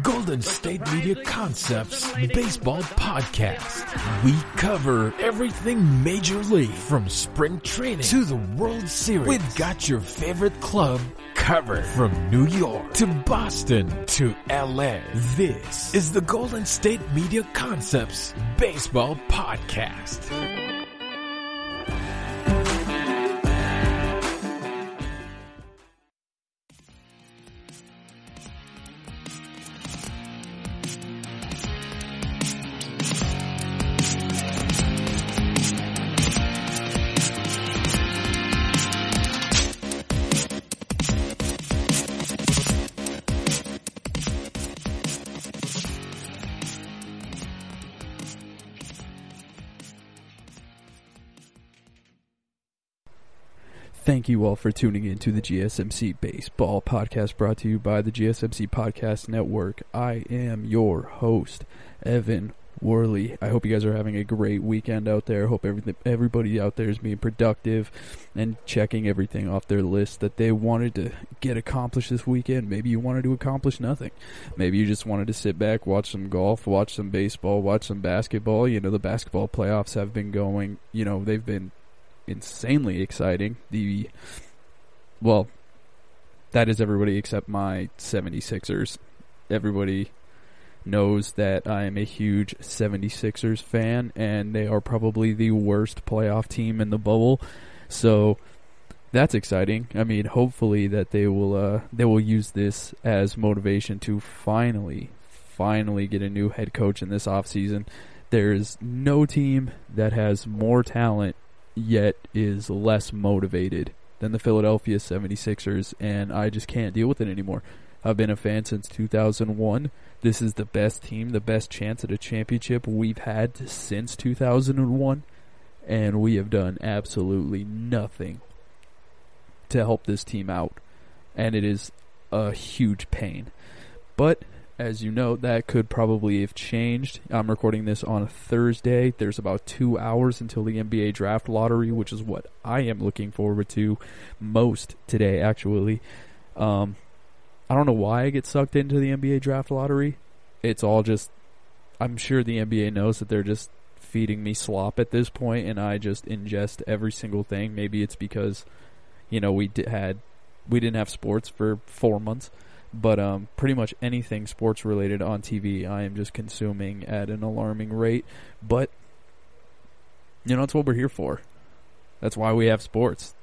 Golden State Media Concepts Baseball Podcast. We cover everything Major League, from spring training to the World Series. We've got your favorite club covered, from New York to Boston to LA. This is the Golden State Media Concepts Baseball Podcast. Thank you all for tuning in to the GSMC Baseball Podcast, brought to you by the GSMC Podcast Network. I am your host, Evan Worley. I hope you guys are having a great weekend out there. I hope everybody out there is being productive and checking everything off their list that they wanted to get accomplished this weekend. Maybe you wanted to accomplish nothing. Maybe you just wanted to sit back, watch some golf, watch some baseball, watch some basketball. You know, the basketball playoffs have been going, they've been insanely exciting. That is everybody except my 76ers. Everybody knows that I am a huge 76ers fan, and they are probably the worst playoff team in the bubble. So that's exciting. I mean, hopefully that they will use this as motivation to finally get a new head coach in this offseason. There is no team that has more talent yet is less motivated than the Philadelphia 76ers, and I just can't deal with it anymore. I've been a fan since 2001. This is the best team, the best chance at a championship we've had since 2001, and we have done absolutely nothing to help this team out, and it is a huge pain. But as you know, that could probably have changed. I'm recording this on a Thursday. There's about 2 hours until the NBA draft lottery, which is what I am looking forward to most today, actually. I don't know why I get sucked into the NBA draft lottery. It's all just, I'm sure the NBA knows that they're just feeding me slop at this point, and I just ingest every single thing. Maybe it's because, we didn't have sports for 4 months. But pretty much anything sports related on TV, I am just consuming at an alarming rate. But, that's what we're here for. That's why we have sports.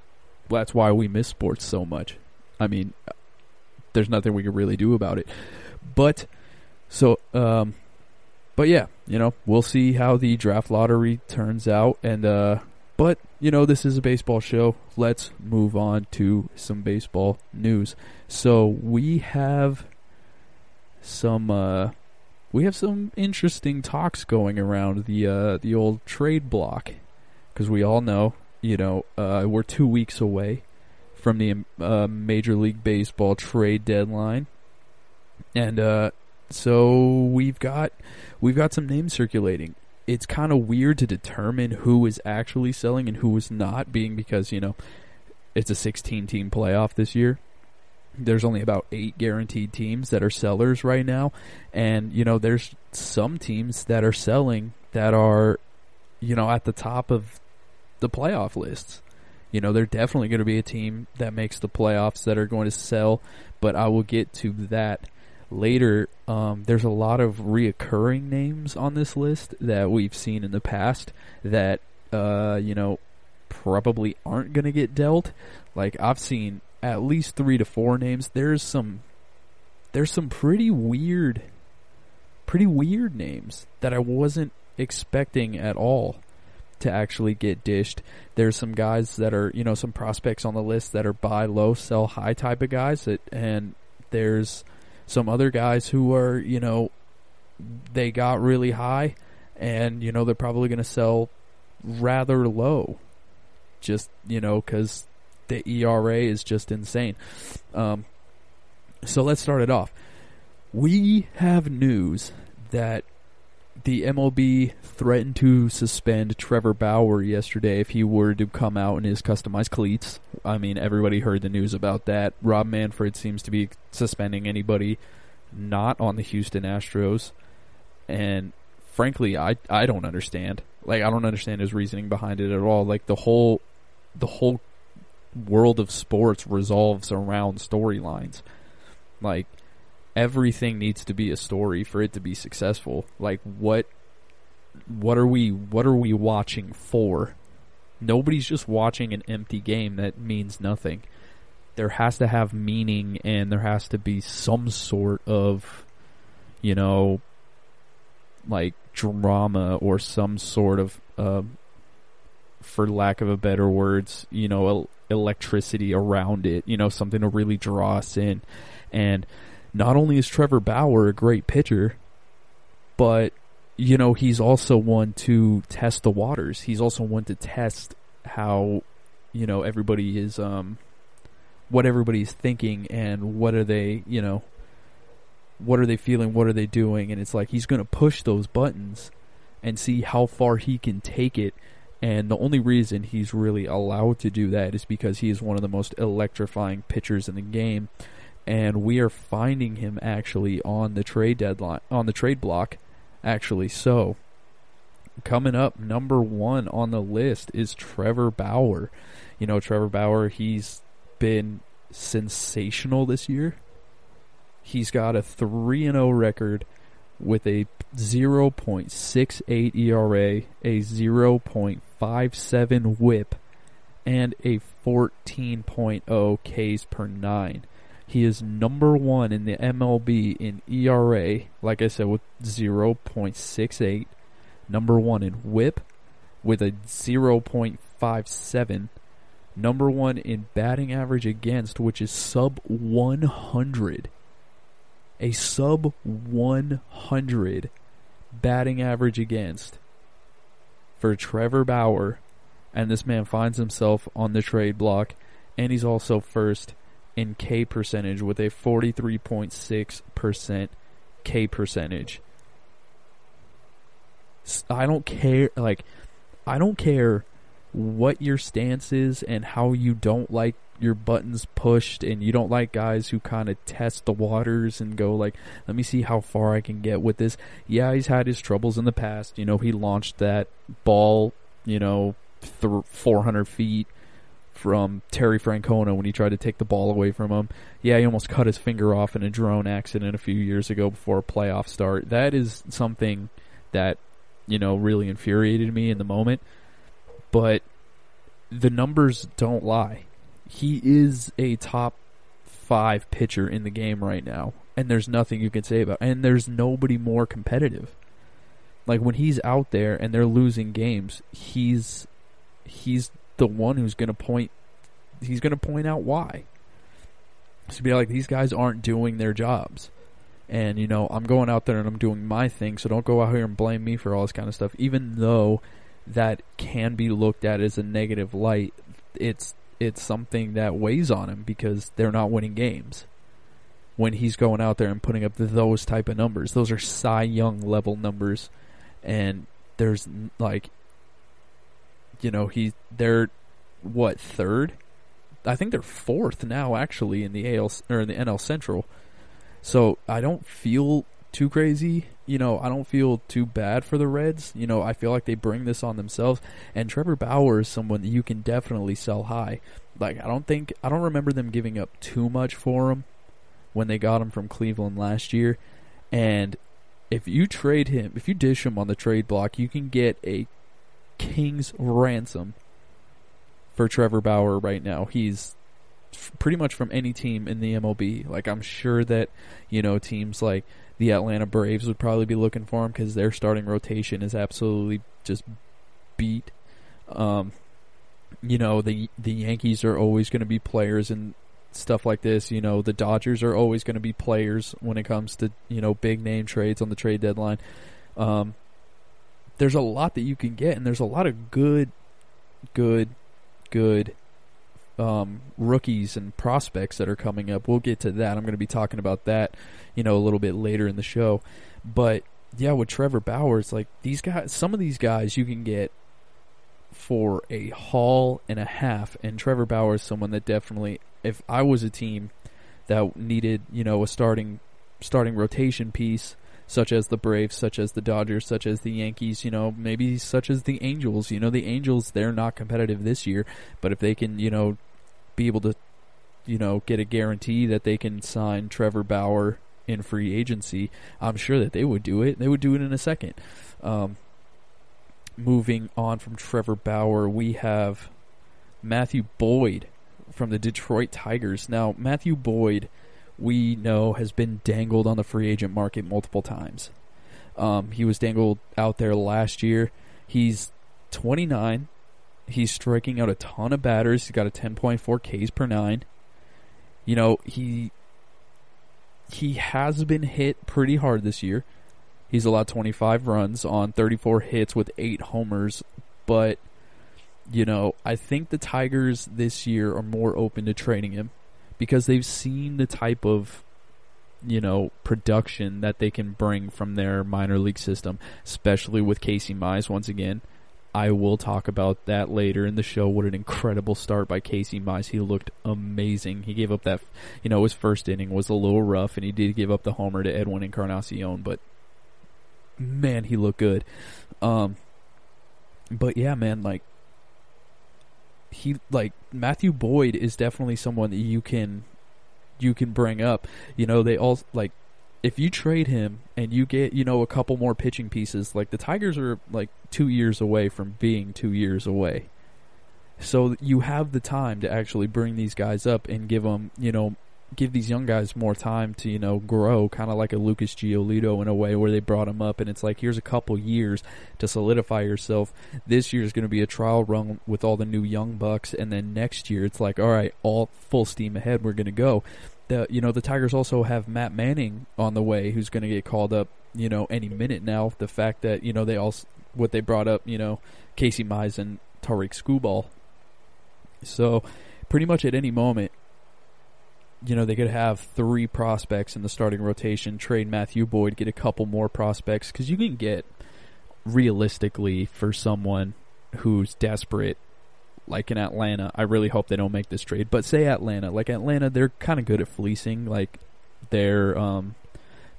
That's why we miss sports so much. I mean, there's nothing we can really do about it. But yeah, we'll see how the draft lottery turns out. But, this is a baseball show. Let's move on to some baseball news. So we have some interesting talks going around the old trade block, because we all know, we're 2 weeks away from the Major League Baseball trade deadline, and so we've got some names circulating. It's kind of weird to determine who is actually selling and who is not, being because, it's a 16-team playoff this year. There's only about 8 guaranteed teams that are sellers right now. And, there's some teams that are selling that are, at the top of the playoff lists. They're definitely going to be a team that makes the playoffs that are going to sell, but I will get to that later. There's a lot of reoccurring names on this list that we've seen in the past that, probably aren't going to get dealt. Like, I've seen at least 3 to 4 names. There's some pretty weird names that I wasn't expecting at all to actually get dished. There's some guys that are, some prospects on the list that are buy low, sell high type of guys, and there's some other guys who are, they got really high, and, they're probably going to sell rather low, just, because the ERA is just insane. So let's start it off. We have news that the MLB threatened to suspend Trevor Bauer yesterday if he were to come out in his customized cleats. I mean, everybody heard the news about that. Rob Manfred seems to be suspending anybody not on the Houston Astros. And frankly, I don't understand. Like, I don't understand his reasoning behind it at all. Like, the whole world of sports revolves around storylines. Like, everything needs to be a story for it to be successful. Like, what are we watching for? Nobody's just watching an empty game that means nothing. There has to have meaning, and there has to be some sort of, you know, like drama or some sort of, for lack of a better words, you know, electricity around it, you know, something to really draw us in. And not only is Trevor Bauer a great pitcher, but, you know, he's also one to test the waters. He's also one to test how, you know, everybody is, what everybody's thinking and what are they, you know, what are they feeling, what are they doing. And it's like he's going to push those buttons and see how far he can take it. And the only reason he's really allowed to do that is because he is one of the most electrifying pitchers in the game. And we are finding him actually on the trade deadline, on the trade block, actually. So, coming up, number 1 on the list is Trevor Bauer. You know, Trevor Bauer, he's been sensational this year. He's got a 3-0 record with a 0.68 ERA, a 0.57 WHIP, and a 14.0 Ks per 9. He is number 1 in the MLB in ERA, like I said, with 0.68. Number 1 in WHIP with a 0.57. Number 1 in batting average against, which is sub 100. A sub 100 batting average against for Trevor Bauer. And this man finds himself on the trade block. And he's also first in K percentage with a 43.6% K percentage. I don't care what your stance is and how you don't like your buttons pushed and you don't like guys who kind of test the waters and go like, let me see how far I can get with this. Yeah, he's had his troubles in the past. You know, he launched that ball, you know, 400 feet from Terry Francona when he tried to take the ball away from him. Yeah, he almost cut his finger off in a drone accident a few years ago before a playoff start. That is something that, you know, really infuriated me in the moment. But the numbers don't lie. He is a top 5 pitcher in the game right now, and there's nothing you can say about it. And there's nobody more competitive. Like, when he's out there and they're losing games, he's the one who's going to point out why. To be like, these guys aren't doing their jobs. And, you know, I'm going out there and I'm doing my thing, so don't go out here and blame me for all this kind of stuff. Even though that can be looked at as a negative light, it's something that weighs on him because they're not winning games. When he's going out there and putting up those type of numbers, those are Cy Young level numbers, and there's like, you know, they're what, 3rd? I think they're 4th now actually in the AL or in the NL Central. So I don't feel too crazy. You know, I don't feel too bad for the Reds. You know, I feel like they bring this on themselves. And Trevor Bauer is someone that you can definitely sell high. Like, I don't remember them giving up too much for him when they got him from Cleveland last year. And if you trade him, if you dish him on the trade block, you can get a king's ransom for Trevor Bauer right now. He's pretty much from any team in the MLB. Like, I'm sure that, you know, teams like the Atlanta Braves would probably be looking for him because their starting rotation is absolutely just beat. You know, the Yankees are always going to be players and stuff like this. You know, the Dodgers are always going to be players when it comes to, you know, big name trades on the trade deadline. There's a lot that you can get, and there's a lot of good rookies and prospects that are coming up. We'll get to that. I'm going to be talking about that, you know, a little bit later in the show. But yeah, with Trevor Bauer, it's like these guys, some of these guys you can get for a haul and a half, and Trevor Bauer is someone that definitely, if I was a team that needed, you know, a starting starting rotation piece, such as the Braves, such as the Dodgers, such as the Yankees, maybe such as the Angels. The Angels, they're not competitive this year, but if they can, be able to, get a guarantee that they can sign Trevor Bauer in free agency, I'm sure that they would do it. They would do it in a second. Moving on from Trevor Bauer, we have Matthew Boyd from the Detroit Tigers. Now, Matthew Boyd, we know, has been dangled on the free agent market multiple times. He was dangled out there last year. He's 29. He's striking out a ton of batters. He's got a 10.4 Ks per 9. He has been hit pretty hard this year. He's allowed 25 runs on 34 hits with 8 homers. But, I think the Tigers this year are more open to trading him because they've seen the type of, production that they can bring from their minor league system, especially with Casey Mize once again. I will talk about that later in the show. What an incredible start by Casey Mize. He looked amazing. He gave up that, his first inning was a little rough, and he did give up the homer to Edwin Encarnacion, but man, he looked good. But yeah, man, Matthew Boyd is definitely someone that you can bring up. They all, if you trade him and you get, a couple more pitching pieces, the Tigers are 2 years away from being 2 years away. So you have the time to actually bring these guys up and give them, give these young guys more time to, grow, kind of like a Lucas Giolito in a way where they brought him up and it's here's a couple years to solidify yourself. This year is going to be a trial run with all the new young bucks, and then next year it's all right, all full steam ahead, we're going to go. The Tigers also have Matt Manning on the way, who's going to get called up, any minute now. The fact that, they also, what they brought up, Casey Mize and Tariq Skubal. So pretty much at any moment, they could have 3 prospects in the starting rotation, trade Matthew Boyd, get a couple more prospects, because you can get, realistically, for someone who's desperate, like in Atlanta, I really hope they don't make this trade, but say Atlanta, they're kind of good at fleecing, their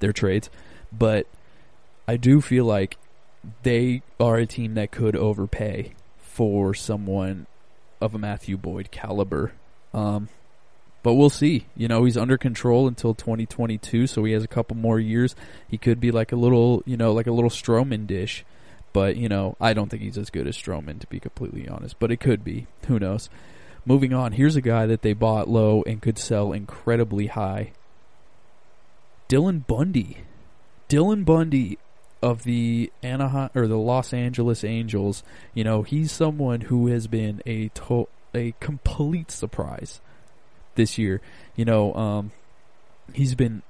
trades, but I do feel like they are a team that could overpay for someone of a Matthew Boyd caliber. But we'll see. He's under control until 2022, so he has a couple more years. He could be like a little Stroman dish. But, I don't think he's as good as Stroman, to be completely honest. But it could be. Who knows? Moving on, here's a guy that they bought low and could sell incredibly high. Dylan Bundy. Dylan Bundy of the Los Angeles Angels. He's someone who has been a complete surprise this year. He's been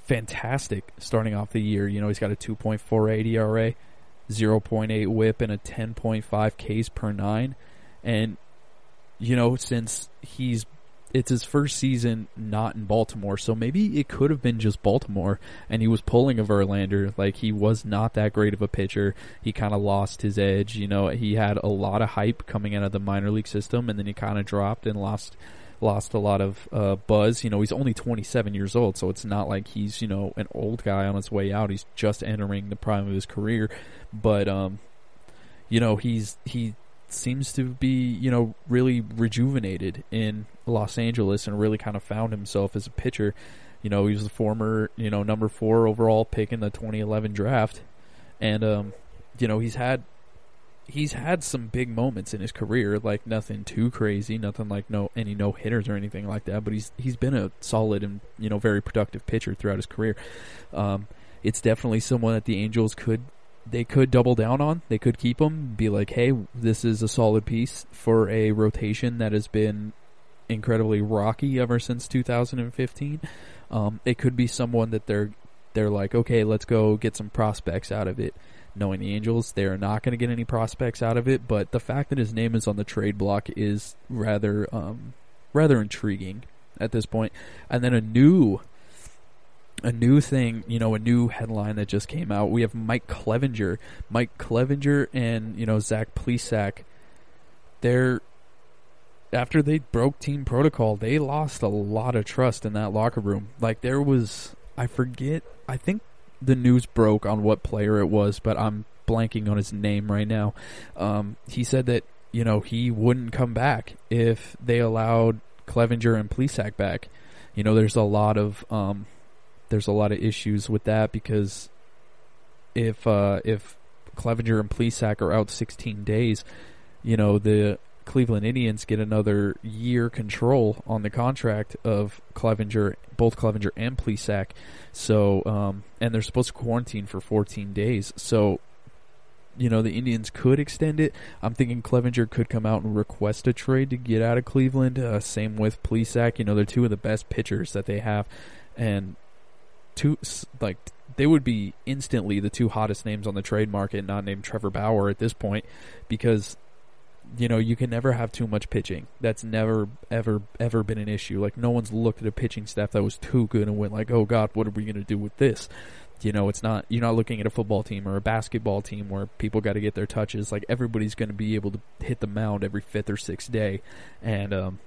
fantastic starting off the year. He's got a 2.48 ERA, 0.8 whip, and a 10.5 Ks per 9. And, since it's his first season not in Baltimore, so maybe it could have been just Baltimore, and he was pulling a Verlander. He was not that great of a pitcher. He kind of lost his edge. He had a lot of hype coming out of the minor league system, and then he kind of dropped and lost a lot of buzz. He's only 27 years old, so it's not like he's, an old guy on his way out. He's just entering the prime of his career. But, he seems to be, really rejuvenated in Los Angeles and really kind of found himself as a pitcher. He was the former, number 4 overall pick in the 2011 draft. And, he's had some big moments in his career, nothing too crazy, nothing like any no-hitters or anything like that, but he's been a solid and, very productive pitcher throughout his career. It's definitely someone that the Angels could double down on. They could keep him, be like, hey, this is a solid piece for a rotation that has been incredibly rocky ever since 2015. It could be someone that they're like, okay, let's go get some prospects out of it. Knowing the Angels, they're not going to get any prospects out of it, but the fact that his name is on the trade block is rather intriguing at this point. And then a new thing, a new headline that just came out. We have Mike Clevinger. Mike Clevinger and, Zach Plesac, after they broke team protocol, they lost a lot of trust in that locker room. I forget. I think the news broke on what player it was, but I'm blanking on his name right now. He said that, you know, he wouldn't come back if they allowed Clevenger and Plesac back. You know, there's a lot of issues with that, because if Clevenger and Plesac are out 16 days, you know, the Cleveland Indians get another year control on the contract of both Clevenger and Plesac. So, and they're supposed to quarantine for 14 days. So, you know, the Indians could extend it. I'm thinking Clevenger could come out and request a trade to get out of Cleveland. Same with Plesac. You know, they're two of the best pitchers that they have, and they would be instantly the two hottest names on the trade market, not named Trevor Bauer at this point, because, you know, you can never have too much pitching. That's never, ever been an issue. Like, no one's looked at a pitching staff that was too good and went like, oh God, what are we going to do with this? You know, you're not looking at a football team or a basketball team where people got to get their touches. Like, everybody's going to be able to hit the mound every 5th or 6th day. And,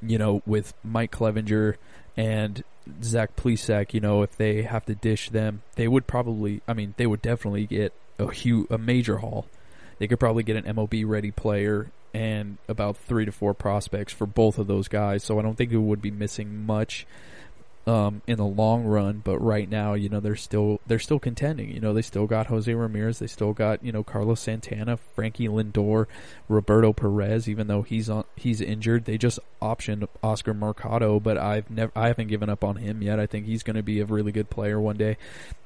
you know, with Mike Clevenger and Zach Plesac, you know, if they have to dish them, they would definitely get a major haul. They could probably get an MLB-ready player and about 3 to 4 prospects for both of those guys. So I don't think it would be missing much in the long run. But right now, you know, they're still contending. You know, they still got Jose Ramirez. They still got, you know, Carlos Santana, Frankie Lindor, Roberto Perez. Even though he's injured, they just optioned Oscar Mercado. But I haven't given up on him yet. I think he's going to be a really good player one day.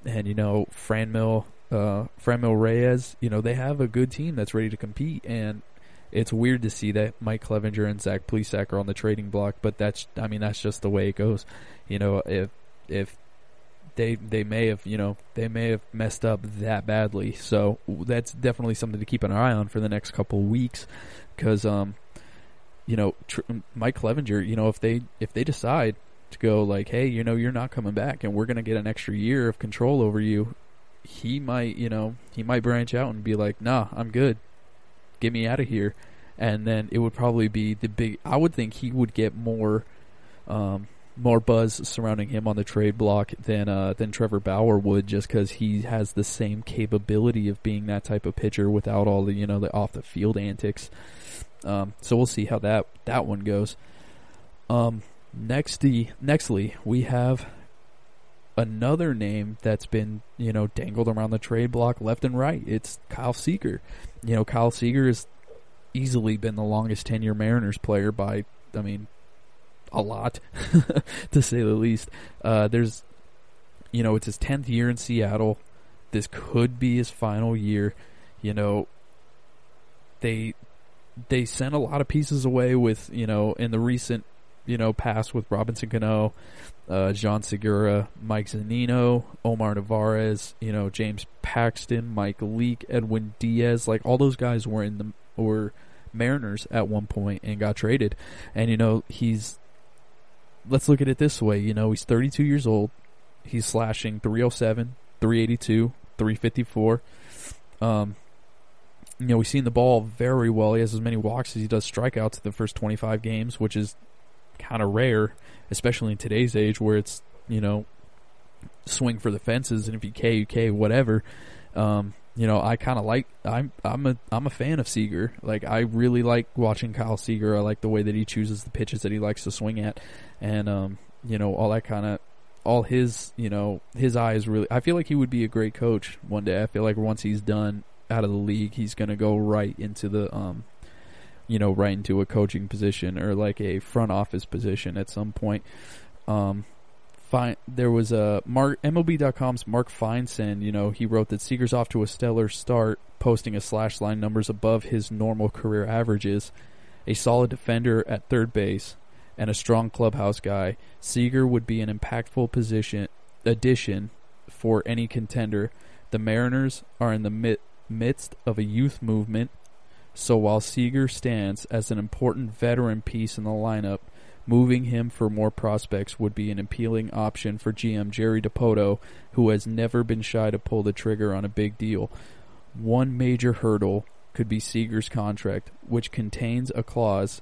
And, you know, Franmil Reyes, you know, they have a good team that's ready to compete, and it's weird to see that Mike Clevenger and Zach Plesac are on the trading block, but that's just the way it goes. You know, if they may have messed up that badly, so that's definitely something to keep an eye on for the next couple of weeks, because you know, Mike Clevenger, you know, if they decide to go like, hey, you know, you're not coming back, and we're gonna get an extra year of control over you, he might branch out and be like, nah, I'm good, get me out of here. And then it would probably be I would think he would get more buzz surrounding him on the trade block than Trevor Bauer would, just because he has the same capability of being that type of pitcher without all the, you know, the off the field antics. So we'll see how that one goes. Nextly, we have another name that's been, you know, dangled around the trade block left and right. It's Kyle Seager. You know, Kyle Seager has easily been the longest tenure Mariners player by, I mean, a lot, to say the least. There's, you know, it's his 10th year in Seattle. This could be his final year. You know, they sent a lot of pieces away with, you know, in the recent, you know, past with Robinson Cano, John Segura, Mike Zunino, Omar Narvaez, you know, James Paxton, Mike Leake, Edwin Diaz. Like, all those guys were Mariners at one point and got traded. And, you know, let's look at it this way. You know, he's 32 years old. He's slashing 307, 382, 354. You know, he's seen the ball very well. He has as many walks as he does strikeouts in the first 25 games, which is kind of rare, especially in today's age where it's, you know, swing for the fences, and if you K, you K, whatever. You know, I kind of like, I'm a fan of Seager. Like, I really like watching Kyle Seager. I like the way that he chooses the pitches that he likes to swing at, and you know, all his, you know, his eyes really. I feel like he would be a great coach one day. I feel like once he's done out of the league, he's gonna go right into the you know, right into a coaching position or like a front office position at some point. There was a MLB.com's Mark Feinstein, you know, he wrote that Seager's off to a stellar start, posting a slash line numbers above his normal career averages. A solid defender at third base and a strong clubhouse guy, Seager would be an impactful addition for any contender. The Mariners are in the midst of a youth movement, so while Seager stands as an important veteran piece in the lineup, moving him for more prospects would be an appealing option for GM Jerry Dipoto, who has never been shy to pull the trigger on a big deal. One major hurdle could be Seager's contract, which contains a clause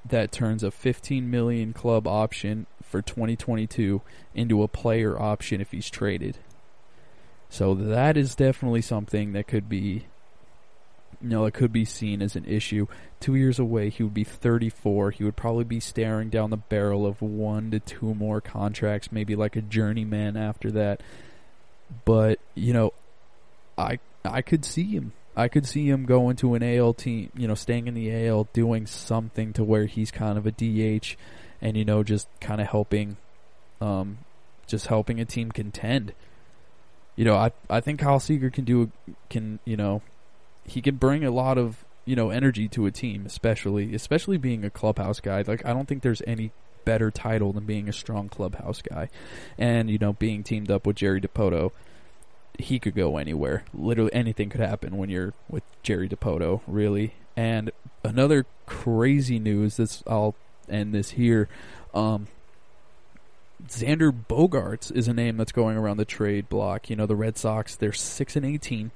that turns a $15 million club option for 2022 into a player option if he's traded. So that is definitely something that could be, it could be seen as an issue. 2 years away, he would be 34. He would probably be staring down the barrel of 1 to 2 more contracts, maybe like a journeyman after that. But, I could see him. I could see him going to an AL team, staying in the AL, doing something to where he's kind of a DH and, just kind of helping a team contend. I think Kyle Seager he can bring a lot of, energy to a team, especially being a clubhouse guy. Like, I don't think there's any better title than being a strong clubhouse guy. And, being teamed up with Jerry Dipoto, he could go anywhere. Literally anything could happen when you're with Jerry Dipoto, really. And another crazy news, I'll end this here. Xander Bogaerts is a name that's going around the trade block. The Red Sox, they're 6-18,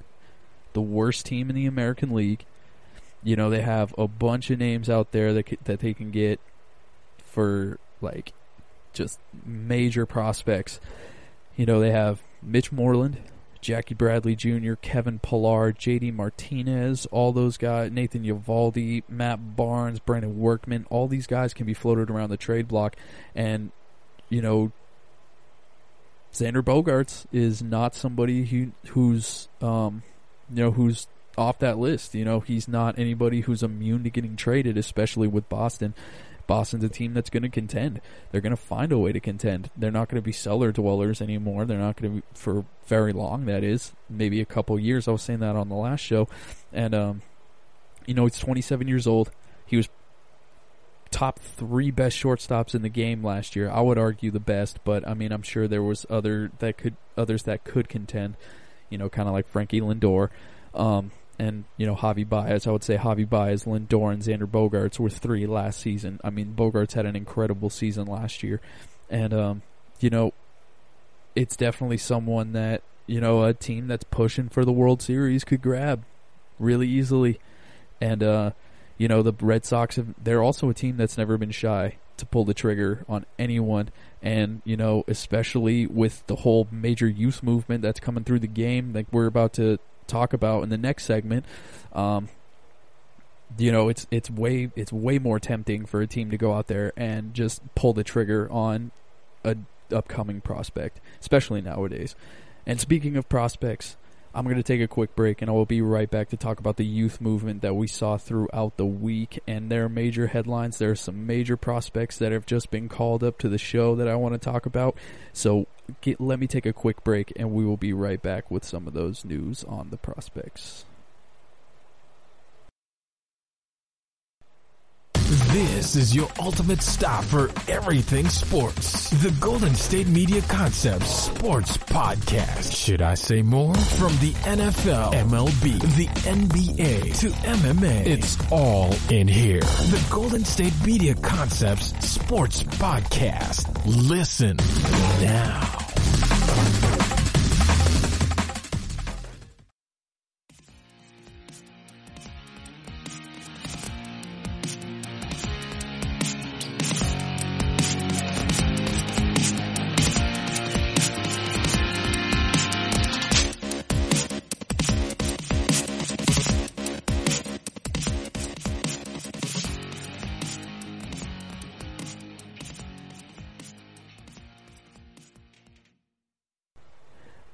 the worst team in the American League. They have a bunch of names out there that they can get for, like, just major prospects. They have Mitch Moreland, Jackie Bradley Jr., Kevin Pillar, J.D. Martinez, all those guys, Nathan Eovaldi, Matt Barnes, Brandon Workman, all these guys can be floated around the trade block. And, Xander Bogaerts is not somebody who's off that list. He's not anybody who's immune to getting traded, especially with Boston. Boston's a team that's going to contend. They're going to find a way to contend. They're not going to be cellar dwellers anymore. They're not going to be for very long, that is. Maybe a couple years. I was saying that on the last show. And, he's 27 years old. He was top 3 best shortstops in the game last year. I would argue the best, but, I'm sure there was others that could contend, kind of like Frankie Lindor. And, Javi Baez. I would say Javi Baez, Lindor, and Xander Bogaerts were 3 last season. Bogaerts had an incredible season last year. And, it's definitely someone that, a team that's pushing for the World Series could grab really easily. And, the Red Sox, they're also a team that's never been shy to pull the trigger on anyone. And, especially with the whole major youth movement that's coming through the game, like we're about to talk about in the next segment, it's way more tempting for a team to go out there and just pull the trigger on a upcoming prospect, especially nowadays. And speaking of prospects, I'm going to take a quick break and I will be right back to talk about the youth movement that we saw throughout the week and their major headlines. There are some major prospects that have just been called up to the show that I want to talk about. So let me take a quick break and we will be right back with some of those news on the prospects. This is your ultimate stop for everything sports. The Golden State Media Concepts Sports Podcast. Should I say more? From the NFL, MLB, the NBA to MMA, it's all in here. The Golden State Media Concepts Sports Podcast. Listen now.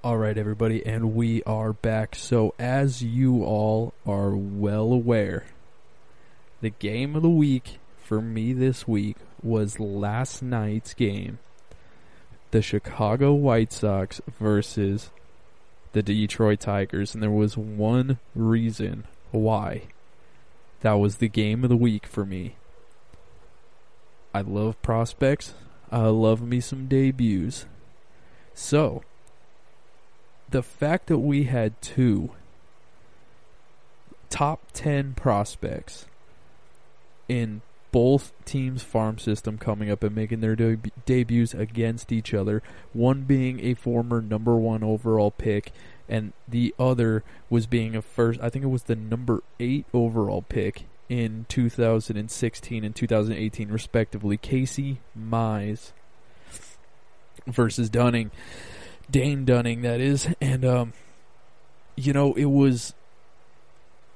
Alright everybody, and we are back. So as you all are well aware, the game of the week for me this week was last night's game. The Chicago White Sox versus the Detroit Tigers. And there was one reason why that was the game of the week for me. I love prospects. I love me some debuts. So the fact that we had 2 top 10 prospects in both teams' farm system coming up and making their debuts against each other, one being a former number 1 overall pick and the other was being a first, I think it was the number 8 overall pick in 2016 and 2018 respectively, Casey Mize versus Dunning. Dane Dunning, that is. And, it was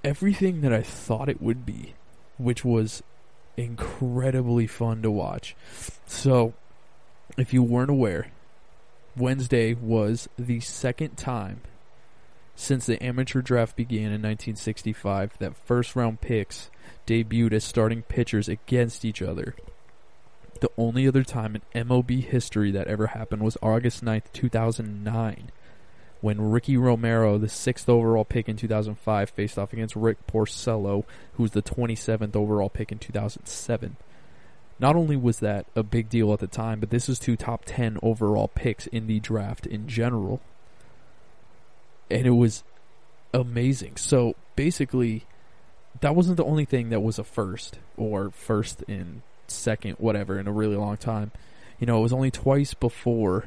everything that I thought it would be, which was incredibly fun to watch. So, if you weren't aware, Wednesday was the second time since the amateur draft began in 1965 that first-round picks debuted as starting pitchers against each other. The only other time in MLB history that ever happened was August 9th, 2009, when Ricky Romero, the 6th overall pick in 2005, faced off against Rick Porcello, who was the 27th overall pick in 2007. Not only was that a big deal at the time, but this was 2 top 10 overall picks in the draft in general. And it was amazing. So, basically, that wasn't the only thing that was a first, or first in second, whatever, in a really long time. It was only twice before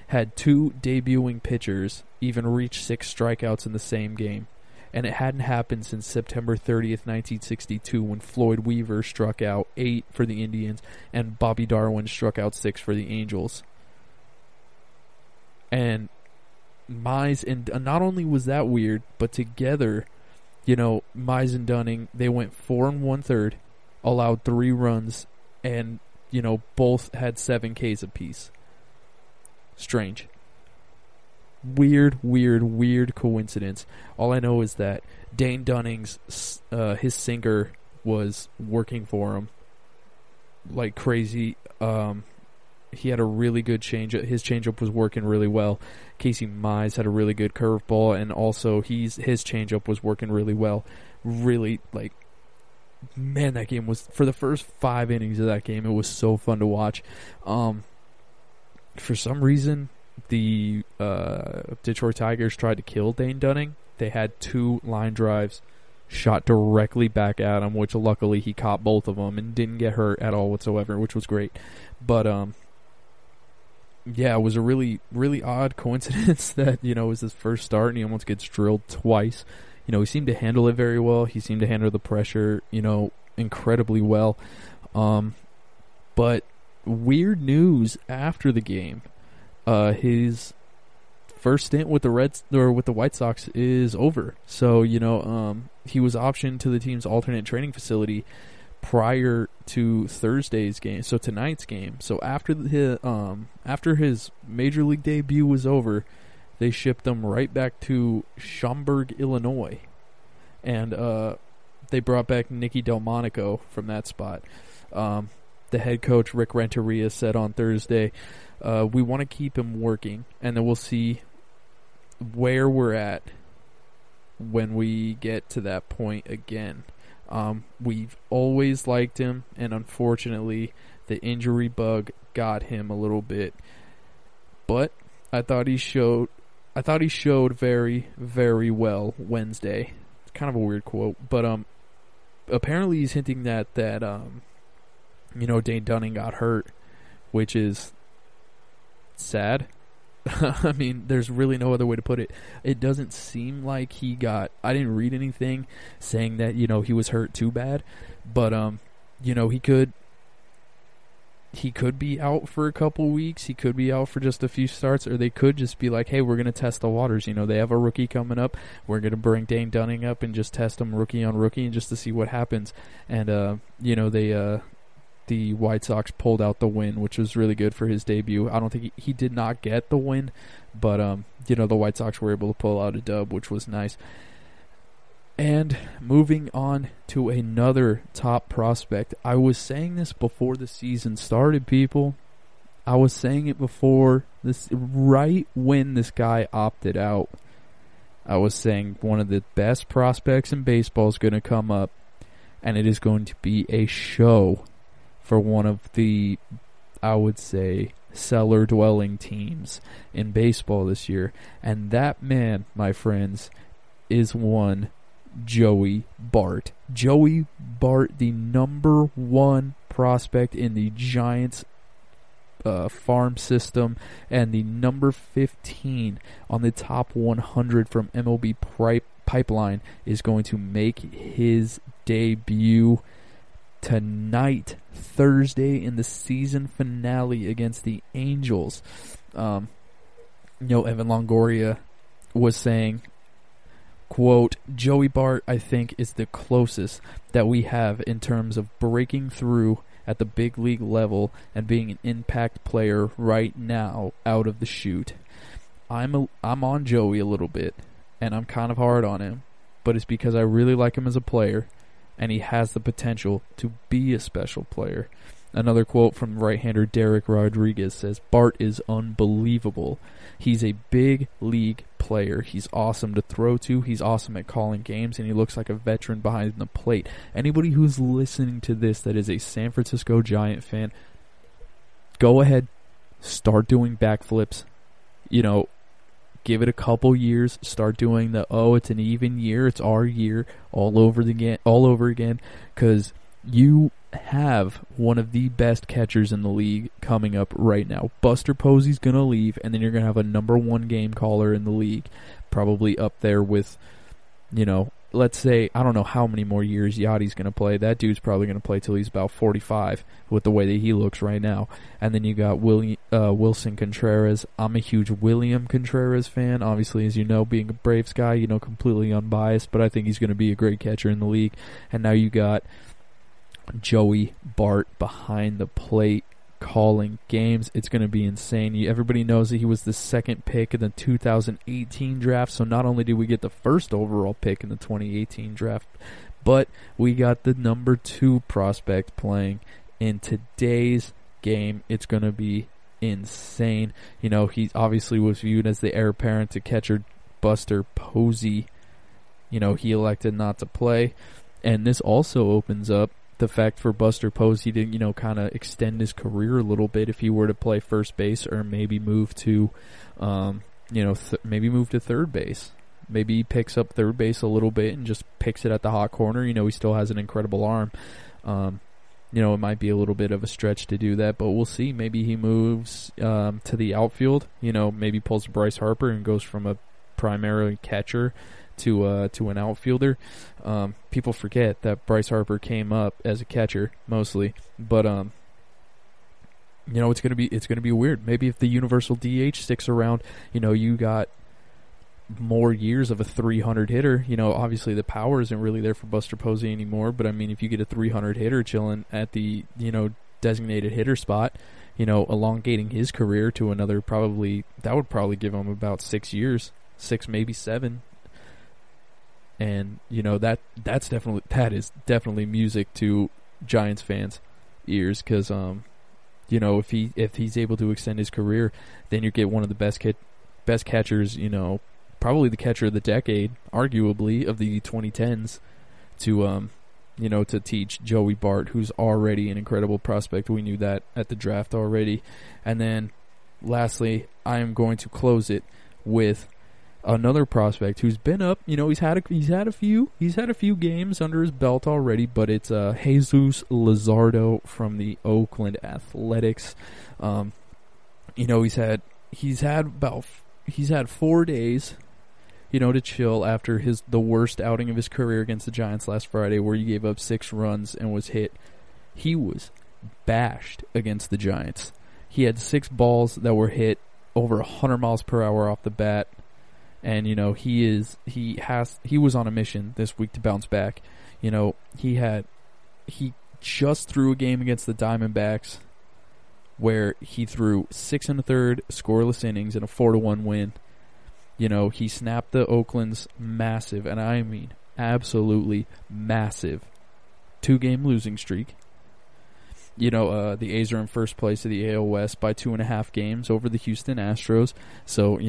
had 2 debuting pitchers even reach 6 strikeouts in the same game. And it hadn't happened since September 30th, 1962, when Floyd Weaver struck out 8 for the Indians and Bobby Darwin struck out 6 for the Angels. And Mize, and not only was that weird, but together, Mize and Dunning, they went 4 1/3, allowed 3 runs, and, both had 7 Ks apiece. Strange. Weird coincidence. All I know is that Dane Dunning's, his sinker was working for him like crazy. He had a really good changeup. His changeup was working really well. Casey Mize had a really good curveball, and also his changeup was working really well. Really, man, that game was, for the first 5 innings of that game, it was so fun to watch. For some reason, the Detroit Tigers tried to kill Dane Dunning. They had 2 line drives shot directly back at him, which luckily he caught both of them and didn't get hurt at all whatsoever, which was great. But yeah, it was a really, really odd coincidence that, it was his first start and he almost gets drilled twice. He seemed to handle it very well. He seemed to handle the pressure, incredibly well. But weird news after the game. His first stint with the White Sox is over. So, he was optioned to the team's alternate training facility prior to Thursday's game, so tonight's game. So after his major league debut was over, they shipped him right back to Schaumburg, Illinois, and they brought back Nicky Delmonico from that spot. The head coach Rick Renteria said on Thursday, we want to keep him working, and then we'll see where we're at when we get to that point again. We've always liked him, and unfortunately, the injury bug got him a little bit. But I thought he showed very, very well Wednesday. It's kind of a weird quote, but apparently he's hinting that Dane Dunning got hurt, which is sad. I mean, there's really no other way to put it. It doesn't seem like he got... I didn't read anything saying that, he was hurt too bad. But, he could be out for a couple weeks. He could be out for just a few starts. Or they could just be like, hey, we're going to test the waters. They have a rookie coming up. We're going to bring Dane Dunning up and just test him rookie on rookie and just to see what happens. And, the White Sox pulled out the win, which was really good for his debut. I don't think he did not get the win, but the White Sox were able to pull out a dub, which was nice. And moving on to another top prospect. I was saying this before the season started, people. I was saying it before this, right when this guy opted out. I was saying one of the best prospects in baseball is going to come up, and it is going to be a show for one of the, I would say, cellar-dwelling teams in baseball this year. And that man, my friends, is one Joey Bart. Joey Bart, the number 1 prospect in the Giants farm system and the number 15 on the top 100 from MLB Pipeline, is going to make his debut tonight, Thursday, in the season finale against the Angels. Evan Longoria was saying, quote, Joey Bart, I think, is the closest that we have in terms of breaking through at the big league level and being an impact player right now out of the chute. I'm on Joey a little bit, and I'm kind of hard on him, but it's because I really like him as a player, and he has the potential to be a special player. Another quote from right-hander Derek Rodriguez says, Bart is unbelievable. He's a big league player. He's awesome to throw to. He's awesome at calling games, and he looks like a veteran behind the plate. Anybody who's listening to this that is a San Francisco Giant fan, go ahead, start doing backflips. Give it a couple years. Start doing it's an even year. It's our year all over again, because you have one of the best catchers in the league coming up right now. Buster Posey's going to leave, and then you're going to have a number one game caller in the league, probably up there with, let's say, I don't know how many more years Yachty's going to play. That dude's probably going to play till he's about 45 with the way that he looks right now. And then you got Wilson Contreras. I'm a huge William Contreras fan, obviously, as you know, being a Braves guy, completely unbiased, but I think he's going to be a great catcher in the league. And now you got Joey Bart behind the plate calling games. It's going to be insane. Everybody knows that he was the second pick in the 2018 draft, so not only did we get the first overall pick in the 2018 draft, but we got the number 2 prospect playing in today's game. It's going to be insane. He obviously was viewed as the heir apparent to catcher Buster Posey. He elected not to play, and this also opens up the fact for Buster Posey to, kind of extend his career a little bit if he were to play first base, or maybe move to, maybe move to third base. Maybe he picks up third base a little bit and just picks it at the hot corner. He still has an incredible arm. It might be a little bit of a stretch to do that, but we'll see. Maybe he moves to the outfield. Maybe pulls Bryce Harper and goes from a primary catcher to an outfielder. People forget that Bryce Harper came up as a catcher mostly, but it's gonna be weird. Maybe if the universal DH sticks around, you got more years of a 300 hitter. Obviously the power isn't really there for Buster Posey anymore, but I mean, if you get a 300 hitter chilling at the designated hitter spot, elongating his career to another, that would probably give him about 6 years, 6 maybe 7. And that is definitely music to Giants fans' ears, because if he's able to extend his career, then you get one of the best catchers, probably the catcher of the decade, arguably of the 2010s, to teach Joey Bart, who's already an incredible prospect. We knew that at the draft already. And then lastly, I am going to close it with another prospect who's been up. He's had a few games under his belt already, but it's Jesus Luzardo from the Oakland Athletics. He's had 4 days, to chill after the worst outing of his career against the Giants last Friday, where he gave up 6 runs and was hit. He was bashed against the Giants. He had 6 balls that were hit over 100 miles per hour off the bat. And he was on a mission this week to bounce back. He just threw a game against the Diamondbacks where he threw 6 1/3 scoreless innings in a 4-1 win. He snapped the Oakland's massive, and I mean absolutely massive, 2-game losing streak. The A's are in first place of the AL West by 2.5 games over the Houston Astros. So,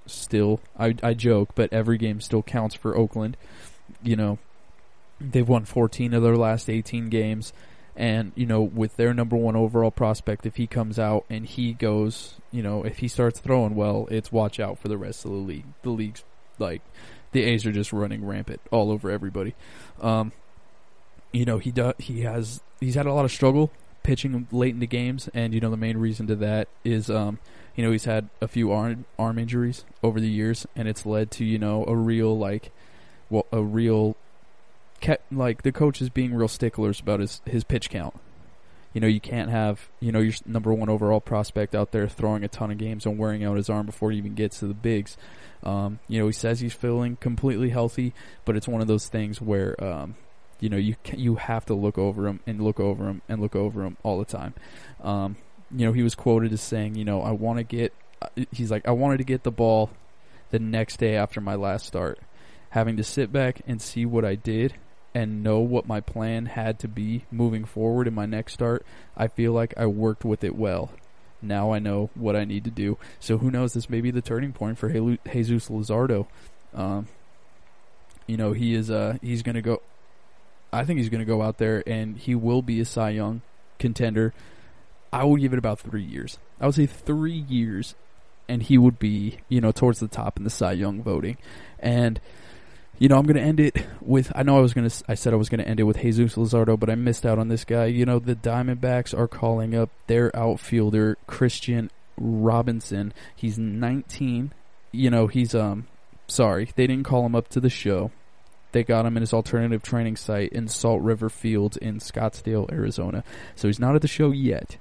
still, I joke, but every game still counts for Oakland. They've won 14 of their last 18 games. And, with their number 1 overall prospect, if he comes out and he goes, if he starts throwing well, it's watch out for the rest of the league. The league's the A's are just running rampant all over everybody. He's had a lot of struggle pitching late in the games, and the main reason to that is he's had a few arm injuries over the years, and it's led to the coaches being real sticklers about his pitch count. You can't have, your number 1 overall prospect out there throwing a ton of games and wearing out his arm before he even gets to the bigs. He says he's feeling completely healthy, but it's one of those things where, you have to look over him and look over him and look over him all the time. He was quoted as saying, I wanted to get the ball the next day after my last start. Having to sit back and see what I did and know what my plan had to be moving forward in my next start, I feel like I worked with it well. Now I know what I need to do. So who knows, this may be the turning point for Jesus Luzardo. He's going to go, I think he's going to go out there and he will be a Cy Young contender. I would give it about 3 years. I would say 3 years and he would be, towards the top in the Cy Young voting. And I'm going to end it with, I said I was going to end it with Jesus Luzardo, but I missed out on this guy. The Diamondbacks are calling up their outfielder, Christian Robinson. He's 19. They didn't call him up to the show. They got him in his alternative training site in Salt River Fields in Scottsdale, Arizona. So he's not at the show yet.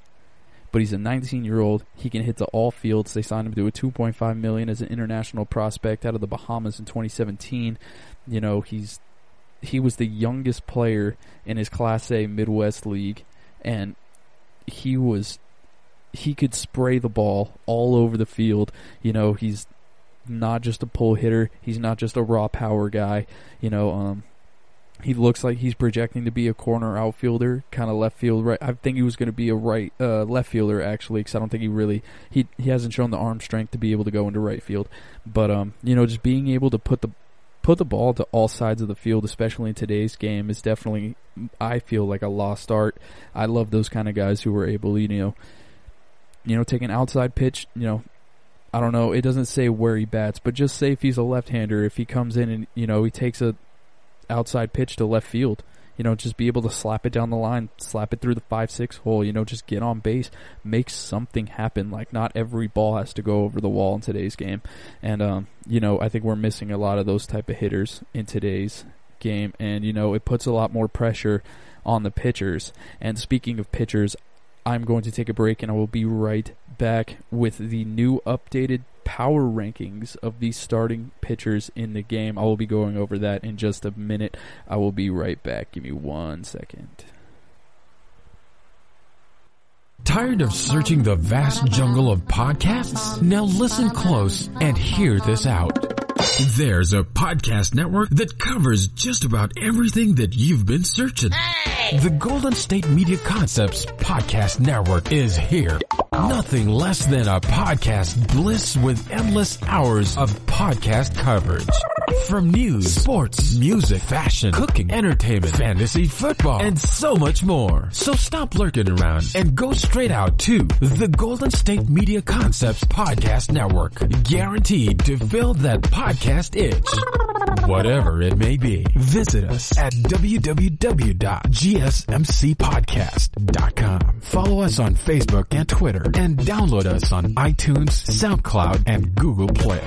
But he's a 19-year-old. He can hit to all fields. They signed him to a $2.5 million as an international prospect out of the Bahamas in 2017. He was the youngest player in his Class A Midwest League, and he could spray the ball all over the field. He's not just a pull hitter. He's not just a raw power guy. He looks like he's projecting to be a corner outfielder, kind of left field, right. I think he was going to be a right left fielder, actually, because I don't think he hasn't shown the arm strength to be able to go into right field. But, just being able to put the ball to all sides of the field, especially in today's game, is definitely, I feel, like a lost art. I love those kind of guys who are able, take an outside pitch, I don't know, it doesn't say where he bats, but just say if he's a left-hander, if he comes in and, he takes a outside pitch to left field, just be able to slap it down the line, slap it through the 5-6 hole, just get on base, make something happen. Like, not every ball has to go over the wall in today's game. And, I think we're missing a lot of those type of hitters in today's game. And, it puts a lot more pressure on the pitchers. And speaking of pitchers, I'm going to take a break and I will be right back with the new updated power rankings of the starting pitchers in the game. I will be going over that in just a minute. I will be right back. Give me 1 second. Tired of searching the vast jungle of podcasts? Now listen close and hear this out. There's a podcast network that covers just about everything that you've been searching. Hey! The Golden State Media Concepts Podcast Network is here. Nothing less than a podcast bliss with endless hours of podcast coverage. From news, sports, music, fashion, cooking, entertainment, fantasy, football, and so much more. So stop lurking around and go straight out to the Golden State Media Concepts Podcast Network. Guaranteed to fill that podcast itch. Whatever it may be. Visit us at www.gsmcpodcast.com. Follow us on Facebook and Twitter, and download us on iTunes, SoundCloud, and Google Play.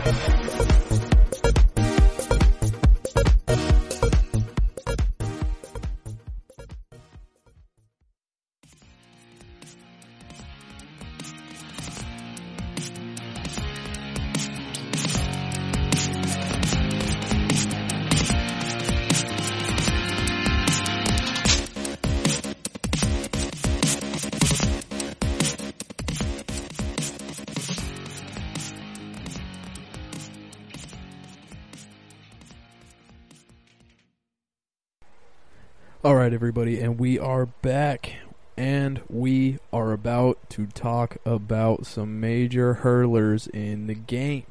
Alright, everybody, and we are back, and we are about to talk about some major hurlers in the game.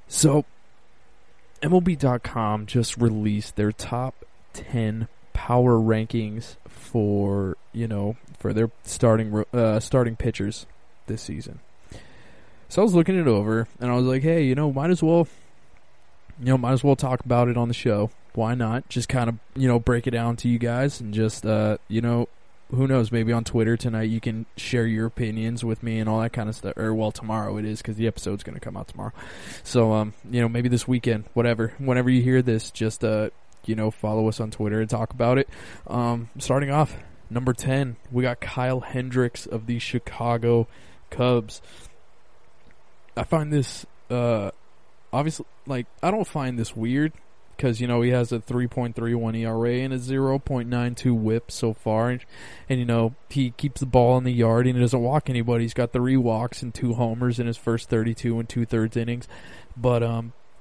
So, MLB.com just released their top 10 power rankings for, for their starting pitchers this season. So I was looking it over, and I was like, hey, might as well talk about it on the show. Why not? Just kind of, break it down to you guys and just, who knows, maybe on Twitter tonight you can share your opinions with me and all that kind of stuff. Or, well, tomorrow it is because the episode's going to come out tomorrow. So, maybe this weekend, whatever. Whenever you hear this, just, follow us on Twitter and talk about it. Starting off, Number 10, we got Kyle Hendricks of the Chicago Cubs. I find this, obviously, like, I don't find this weird because, you know, he has a 3.31 ERA and a 0.92 whip so far. And, you know, he keeps the ball in the yard and he doesn't walk anybody. He's got 3 walks and 2 homers in his first 32 and 2/3 innings. But,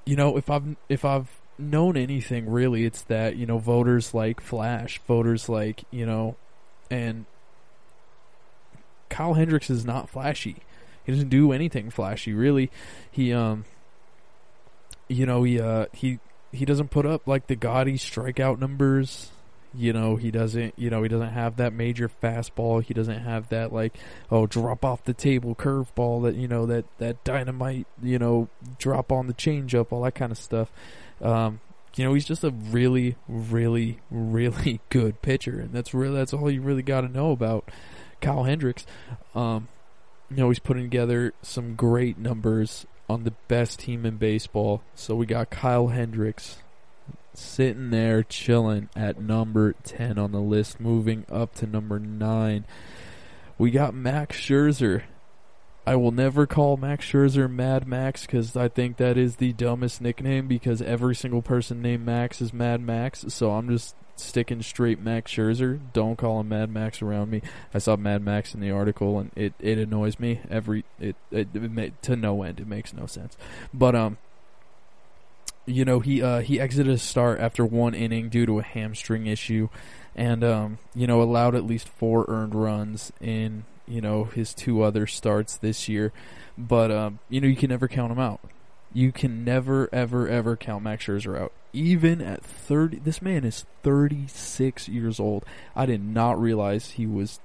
you know, if I've known anything, really, it's that, you know, voters like flash. Voters like, you know, and Kyle Hendricks is not flashy. He doesn't do anything flashy, really. He, you know, he doesn't put up like the gaudy strikeout numbers. You know, he doesn't have that major fastball. He doesn't have that, like, drop off the table curveball that, you know, that dynamite, you know, drop on the changeup, all that kind of stuff. You know, he's just a really, really, really good pitcher, and that's all you really got to know about Kyle Hendricks. You know, he's putting together some great numbers on the best team in baseball. So we got Kyle Hendricks sitting there chilling at number 10 on the list. Moving up to number 9, we got Max Scherzer. I will never call Max Scherzer Mad Max because I think that is the dumbest nickname, because every single person named Max is Mad Max. So I'm just sticking straight Max Scherzer. Don't call him Mad Max around me. I saw Mad Max in the article and it annoys me to no end. It makes no sense. But you know, he exited his start after 1 inning due to a hamstring issue, and you know, allowed at least 4 earned runs in, you know, his 2 other starts this year. But you know, you can never count him out. You can never, ever, ever count Max Scherzer out. Even at 30, this man is 36 years old. I did not realize he was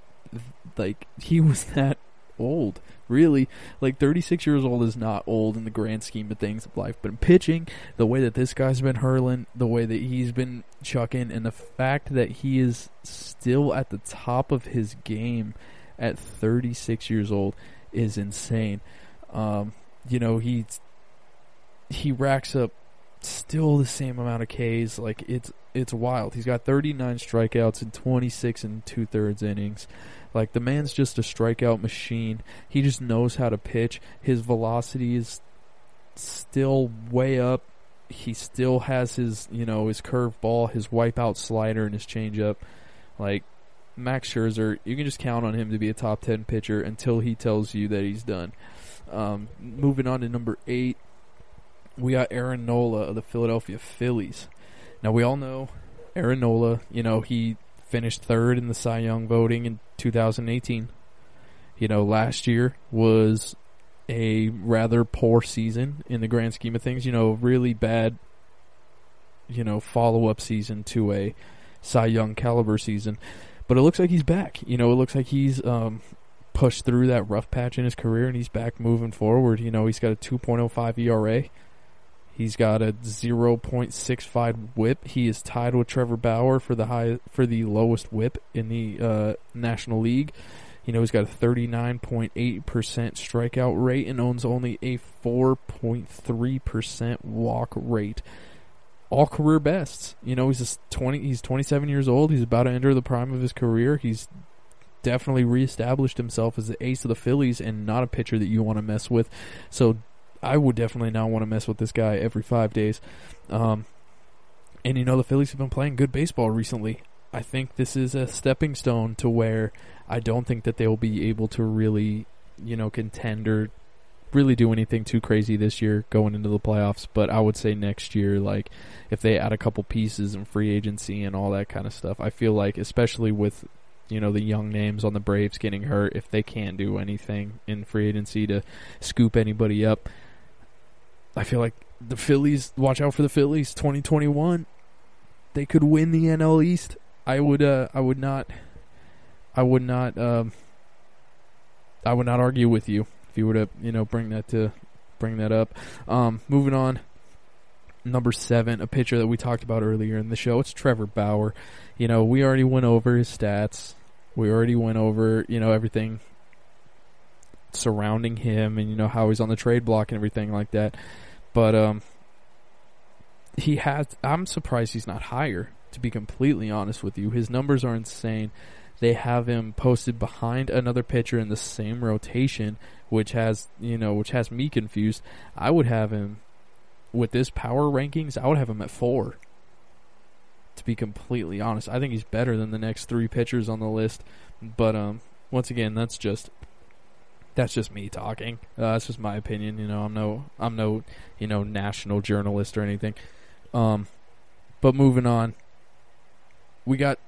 that old. Really, like, 36 years old is not old in the grand scheme of things of life. But in pitching, the way that this guy's been hurling, the way that he's been chucking, and the fact that he is still at the top of his game at 36 years old is insane. You know, he racks up still the same amount of Ks. Like, it's wild. He's got 39 strikeouts in 26 and 2/3 innings. Like, the man's just a strikeout machine. He just knows how to pitch. His velocity is still way up. He still has his, you know, his curveball, his wipeout slider, and his changeup. Like, Max Scherzer, you can just count on him to be a top 10 pitcher until he tells you that he's done. Moving on to number 8, we got Aaron Nola of the Philadelphia Phillies. Now, we all know Aaron Nola, you know, he finished 3rd in the Cy Young voting in 2018. You know, last year was a rather poor season in the grand scheme of things. You know, really bad, you know, follow-up season to a Cy Young caliber season. But it looks like he's back. You know, it looks like he's pushed through that rough patch in his career, and he's back moving forward. You know, he's got a 2.05 ERA. He's got a 0.65 whip. He is tied with Trevor Bauer for the lowest whip in the National League. You know, he's got a 39.8% strikeout rate and owns only a 4.3% walk rate. All career bests. You know, he's 27 years old. He's about to enter the prime of his career. He's definitely reestablished himself as the ace of the Phillies and not a pitcher that you want to mess with. So I would definitely not want to mess with this guy every 5 days. And, you know, the Phillies have been playing good baseball recently. I think this is a stepping stone to where I don't think that they'll be able to really, you know, contend or really do anything too crazy this year going into the playoffs. But I would say next year, like, if they add a couple pieces in free agency and all that kind of stuff, I feel like, especially with, you know, the young names on the Braves getting hurt, if they can't do anything in free agency to scoop anybody up, I feel like the Phillies, watch out for the Phillies, 2021, they could win the NL East. I would not argue with you if you were to, you know, bring that up. Moving on, number 7, a pitcher that we talked about earlier in the show. It's Trevor Bauer. You know, we already went over his stats. We already went over, you know, everything surrounding him and, you know, how he's on the trade block and everything like that. But I'm surprised he's not higher, to be completely honest with you. His numbers are insane. they have him posted behind another pitcher in the same rotation, which has me confused. I would have him, with this power rankings, I would have him at 4. To be completely honest, I think he's better than the next 3 pitchers on the list. But once again, that's just me talking. That's just my opinion. I'm no national journalist or anything. But moving on, we got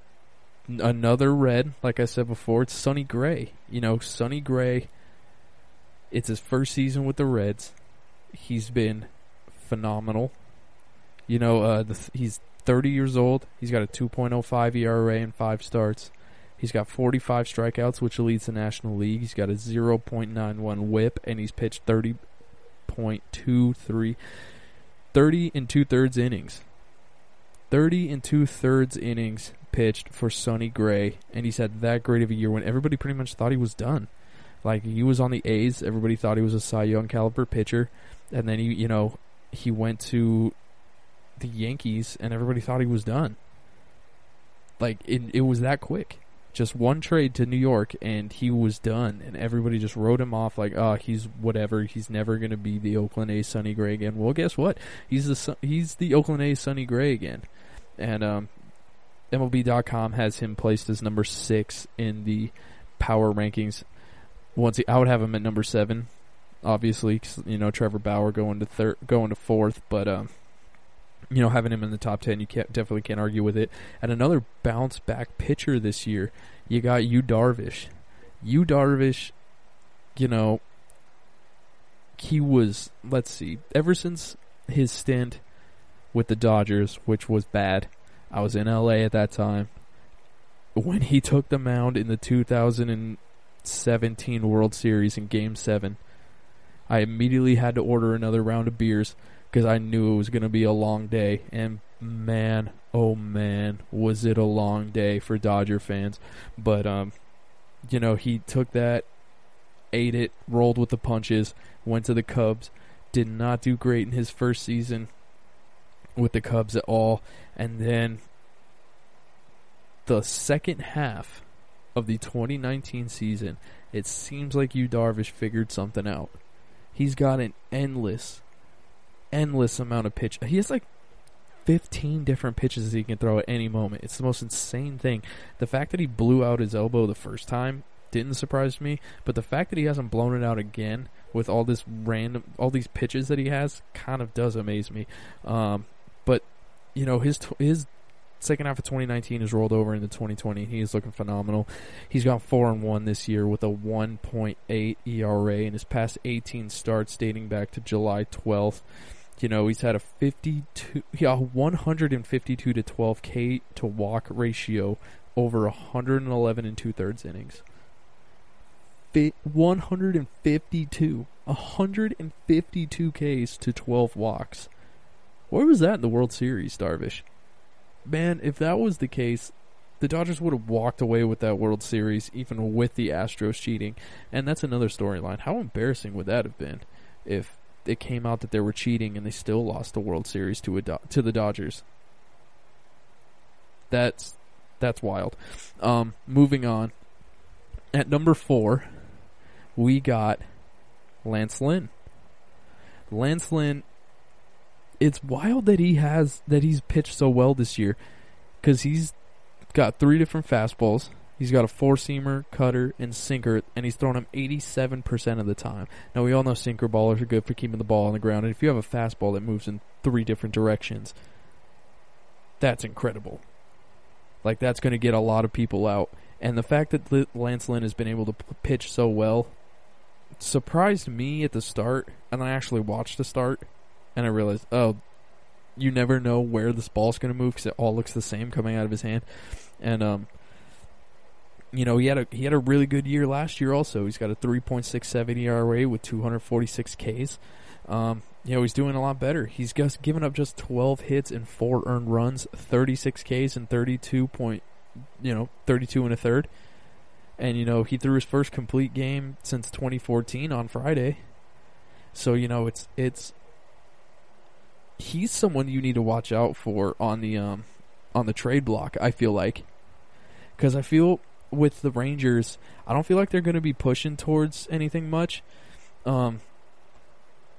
another Red. Like I said before, it's Sonny Gray. Sonny Gray. It's his first season with the Reds. He's been phenomenal. He's 30 years old. He's got a 2.05 ERA in 5 starts. He's got 45 strikeouts, which leads the National League. He's got a 0.91 whip, and he's pitched 30 and 2/3 innings. 30 and 2/3 innings pitched for Sonny Gray, and he's had that great of a year when everybody pretty much thought he was done. Like, he was on the A's, everybody thought he was a Cy Young caliber pitcher, and then he went to the Yankees, and everybody thought he was done. Like, it was that quick. Just one trade to New York, and he was done, and everybody just wrote him off like, he's whatever. He's never going to be the Oakland A's Sonny Gray again. Well, guess what? He's the Oakland A's Sonny Gray again. And MLB.com has him placed as number 6 in the power rankings. I would have him at number 7, obviously, 'cause, Trevor Bauer going to 4th, but having him in the top 10, you definitely can't argue with it. And another bounce back pitcher this year, you got Yu Darvish. Yu Darvish, he was, ever since his stint with the Dodgers, which was bad. I was in LA at that time. When he took the mound in the 2017 World Series in Game 7, I immediately had to order another round of beers because I knew it was going to be a long day. And man, oh man, was it a long day for Dodger fans. But, he took that, ate it, rolled with the punches, went to the Cubs, did not do great in his first season with the Cubs at all. And then the second half of the 2019 season, it seems like Yu Darvish figured something out. He's got an endless amount of pitch. He has like 15 different pitches he can throw at any moment. It's the most insane thing. The fact that he blew out his elbow the first time didn't surprise me, but the fact that he hasn't blown it out again with all these pitches that he has kind of does amaze me. But his second half of 2019 is rolled over into 2020. He is looking phenomenal. He's gone 4-1 this year with a 1.8 ERA in his past 18 starts dating back to July 12th. He's had a 152 to 12 K to walk ratio over 111 and 2/3 innings. 152 Ks to 12 walks. Where was that in the World Series, Darvish? Man, if that was the case, the Dodgers would have walked away with that World Series, even with the Astros cheating. And that's another storyline. How embarrassing would that have been if it came out that they were cheating and they still lost the World Series to the Dodgers? That's wild. Moving on. At number 4, we got Lance Lynn. Lance Lynn, it's wild that he's pitched so well this year, because he's got 3 different fastballs. He's got a 4-seamer, cutter, and sinker, and he's thrown them 87% of the time. Now, we all know sinker ballers are good for keeping the ball on the ground, and if you have a fastball that moves in 3 different directions, that's incredible. Like, that's going to get a lot of people out. And the fact that Lance Lynn has been able to pitch so well surprised me at the start, and I actually watched the start, and I realized, you never know where this ball's going to move because it all looks the same coming out of his hand. And he had a really good year last year also. He's got a 3.67 ERA with 246 Ks. He's doing a lot better. He's just given up just 12 hits and 4 earned runs, 36 Ks and 32 1/3. And, he threw his first complete game since 2014 on Friday. So, he's someone you need to watch out for on the trade block, I feel like. Because I feel with the Rangers, I don't feel like they're going to be pushing towards anything much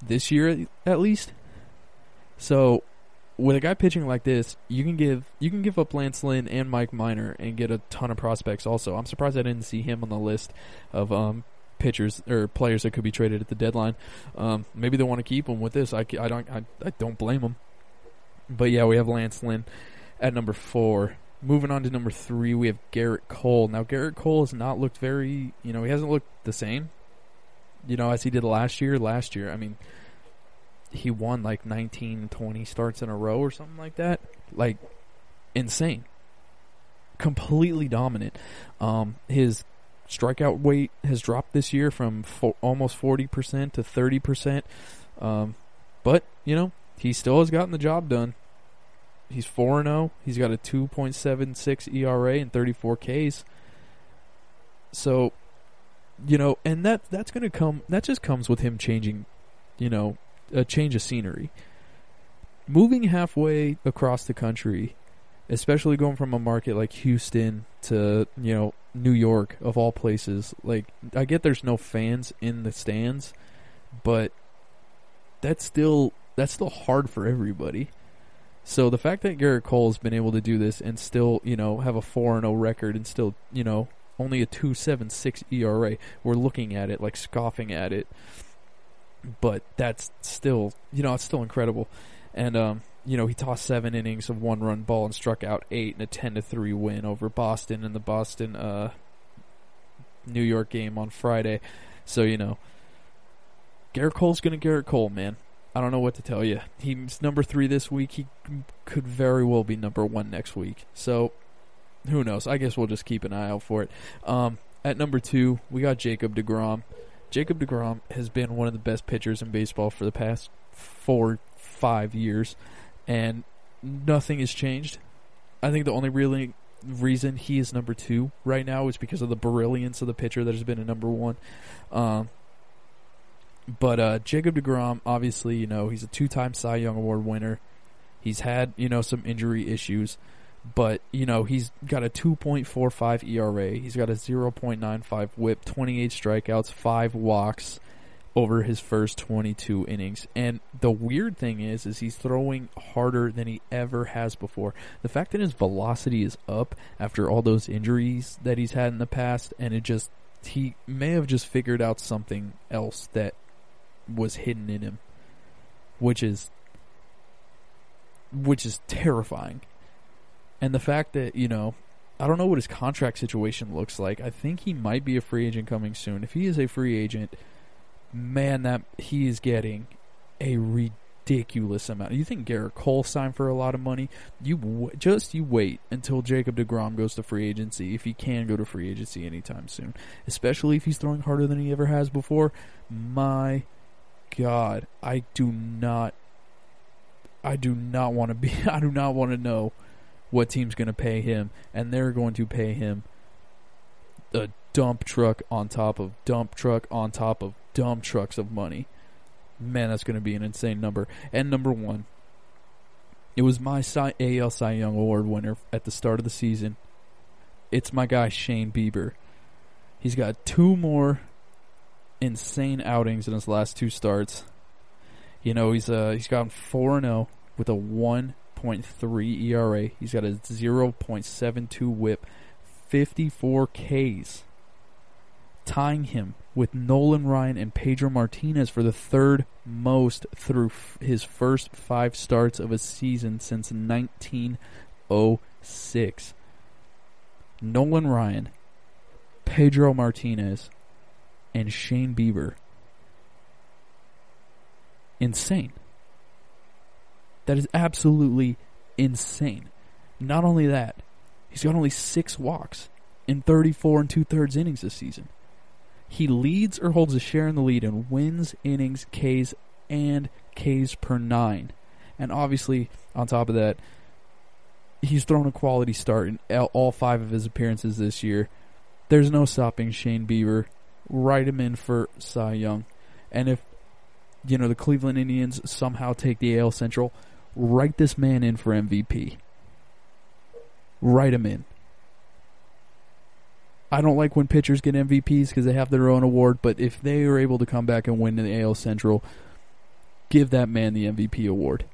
this year at least. So with a guy pitching like this, you can give up Lance Lynn and Mike Minor and get a ton of prospects also. I'm surprised I didn't see him on the list of pitchers or players that could be traded at the deadline. Maybe they want to keep him with this. I don't blame them. But yeah, we have Lance Lynn at number 4. Moving on to number 3, we have Garrett Cole. Now, Garrett Cole has not looked very, he hasn't looked the same, as he did last year. Last year, I mean, he won like 19, 20 starts in a row or something like that. Like, insane. Completely dominant. His strikeout rate has dropped this year from almost 40% to 30%. But, he still has gotten the job done. He's 4-0. He's got a 2.76 ERA and 34 Ks. So, and that's going to come. That just comes with him changing, a change of scenery. Moving halfway across the country, especially going from a market like Houston to, New York, of all places. Like, I get there's no fans in the stands, but that's still hard for everybody. So the fact that Garrett Cole has been able to do this and still, have a 4-0 record and still, only a 2.76 ERA, we're looking at it like scoffing at it. But that's still, it's still incredible. And, he tossed 7 innings of 1-run ball and struck out 8 in a 10-3 win over Boston in the Boston, New York game on Friday. So, Garrett Cole's going to Garrett Cole, man. I don't know what to tell you. He's number 3 this week. He could very well be number 1 next week. So, who knows? I guess we'll just keep an eye out for it. At number 2, we got Jacob deGrom. Jacob deGrom has been one of the best pitchers in baseball for the past 4-5 years, and nothing has changed. I think the only really reason he is number 2 right now is because of the brilliance of the pitcher that has been a number 1. But Jacob deGrom, obviously, he's a 2-time Cy Young Award winner. He's had, some injury issues. But, he's got a 2.45 ERA. He's got a 0.95 whip, 28 strikeouts, 5 walks over his first 22 innings. And the weird thing is he's throwing harder than he ever has before. The fact that his velocity is up after all those injuries that he's had in the past, and he may have just figured out something else that was hidden in him, which is terrifying. And the fact that, I don't know what his contract situation looks like. I think he might be a free agent coming soon. If he is a free agent, man, that he is getting a ridiculous amount. You think Garrett Cole signed for a lot of money? You wait until Jacob deGrom goes to free agency, if he can go to free agency anytime soon. Especially if he's throwing harder than he ever has before. My God, I do not want to know what team's going to pay him, and they're going to pay him a dump truck on top of dump truck on top of dump trucks of money. Man, that's going to be an insane number. And number 1, it was my AL Cy Young Award winner at the start of the season. It's my guy Shane Bieber. He's got 2 more insane outings in his last 2 starts. He's gone 4-0 with a 1.3 ERA. He's got a 0.72 whip, 54 Ks, tying him with Nolan Ryan and Pedro Martinez for the 3rd most through his first 5 starts of a season since 1906. Nolan Ryan, Pedro Martinez, and Shane Bieber. Insane. That is absolutely insane. Not only that, he's got only 6 walks in 34 2/3 innings this season. He leads or holds a share in the lead in wins, innings, Ks, and Ks per 9. And obviously, on top of that, he's thrown a quality start in all 5 of his appearances this year. There's no stopping Shane Bieber. Write him in for Cy Young. And if, the Cleveland Indians somehow take the AL Central, write this man in for MVP. Write him in. I don't like when pitchers get MVPs because they have their own award, but if they are able to come back and win in the AL Central, give that man the MVP award.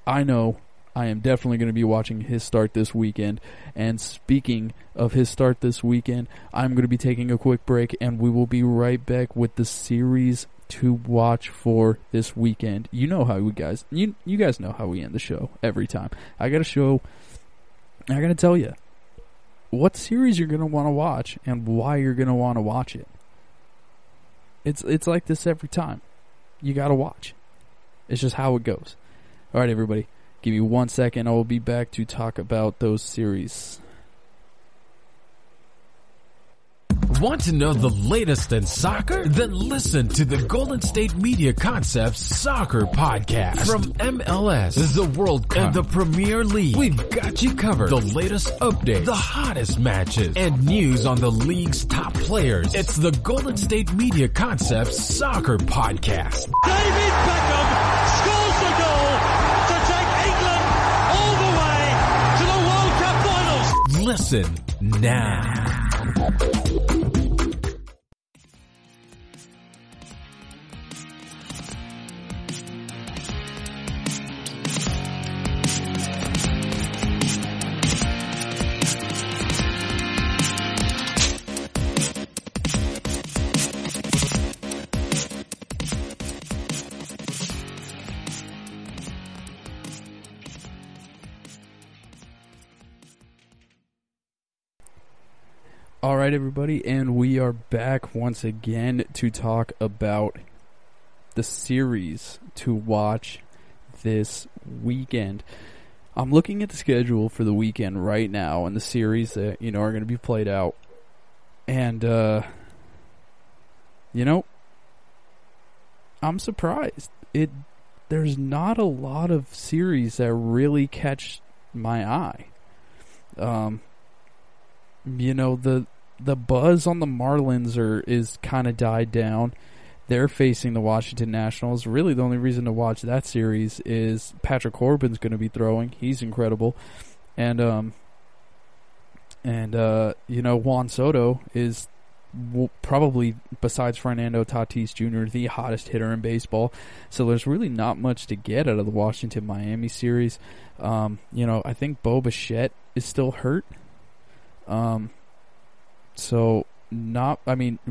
I know I am definitely going to be watching his start this weekend. And speaking of his start this weekend, I'm going to be taking a quick break, and we will be right back with the series to watch for this weekend. You know how you guys know how we end the show every time. I got to tell you what series you're going to want to watch and why you're going to want to watch it. It's like this every time. You got to watch. It's just how it goes. All right, everybody. Give me 1 second. I will be back to talk about those series. Want to know the latest in soccer? Then listen to the Golden State Media Concepts Soccer Podcast. From MLS, the World Cup, and the Premier League, we've got you covered. The latest updates, the hottest matches, and news on the league's top players. It's the Golden State Media Concepts Soccer Podcast. David Beckham scores the goal to take England all the way to the World Cup finals. Listen now. All right, everybody, and we are back once again to talk about the series to watch this weekend. I'm looking at the schedule for the weekend right now and the series that, are going to be played out. And, I'm surprised. There's not a lot of series that really catch my eye. The buzz on the Marlins is kind of died down. They're facing the Washington Nationals. Really, the only reason to watch that series is Patrick Corbin's going to be throwing. He's incredible, and Juan Soto is probably, besides Fernando Tatis Jr., the hottest hitter in baseball. So there's really not much to get out of the Washington-Miami series. I think Bo Bichette is still hurt.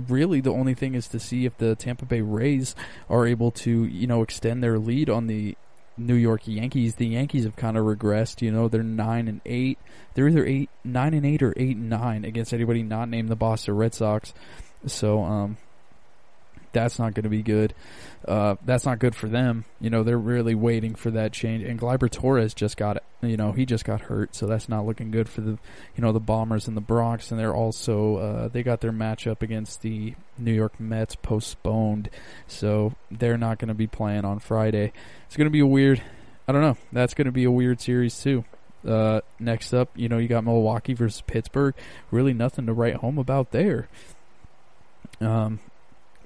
Really the only thing is to see if the Tampa Bay Rays are able to, extend their lead on the New York Yankees. The Yankees have kind of regressed, they're 9-8. They're either 9-8 or 8-9 against anybody not named the Boston Red Sox. So, that's not going to be good. That's not good for them. They're really waiting for that change. And Gleyber Torres just got, he just got hurt, so that's not looking good for the, the Bombers and the Bronx. And they're also, they got their matchup against the New York Mets postponed, so they're not going to be playing on Friday. It's going to be that's going to be a weird series too. Next up, you got Milwaukee versus Pittsburgh. Really nothing to write home about there.